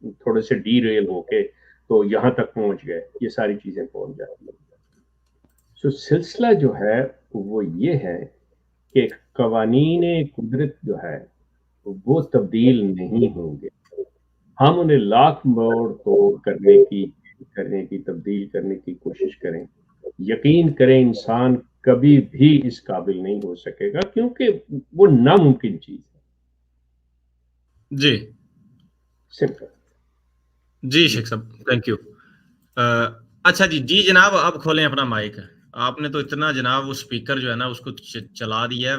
تھوڑے سے ڈی ریل ہو کے تو یہاں تک پہنچ گئے، یہ ساری چیزیں پہنچ جاتی ہیں. سو سلسلہ جو ہے وہ یہ ہے کہ قوانین قدرت جو ہے وہ تبدیل نہیں ہوں گے. ہم انہیں لاکھ موڑ توڑ کرنے کی تبدیل کرنے کی کوشش کریں، یقین کریں انسان کبھی بھی اس قابل نہیں ہو سکے گا، کیونکہ وہ ناممکن چیز ہے. جی سمپل. جی شیخ صاحب تھینک یو. اچھا جی جناب اب کھولیں اپنا مائک. آپ نے تو اتنا جناب وہ اسپیکر جو ہے نا اس کو چلا دیا ہے،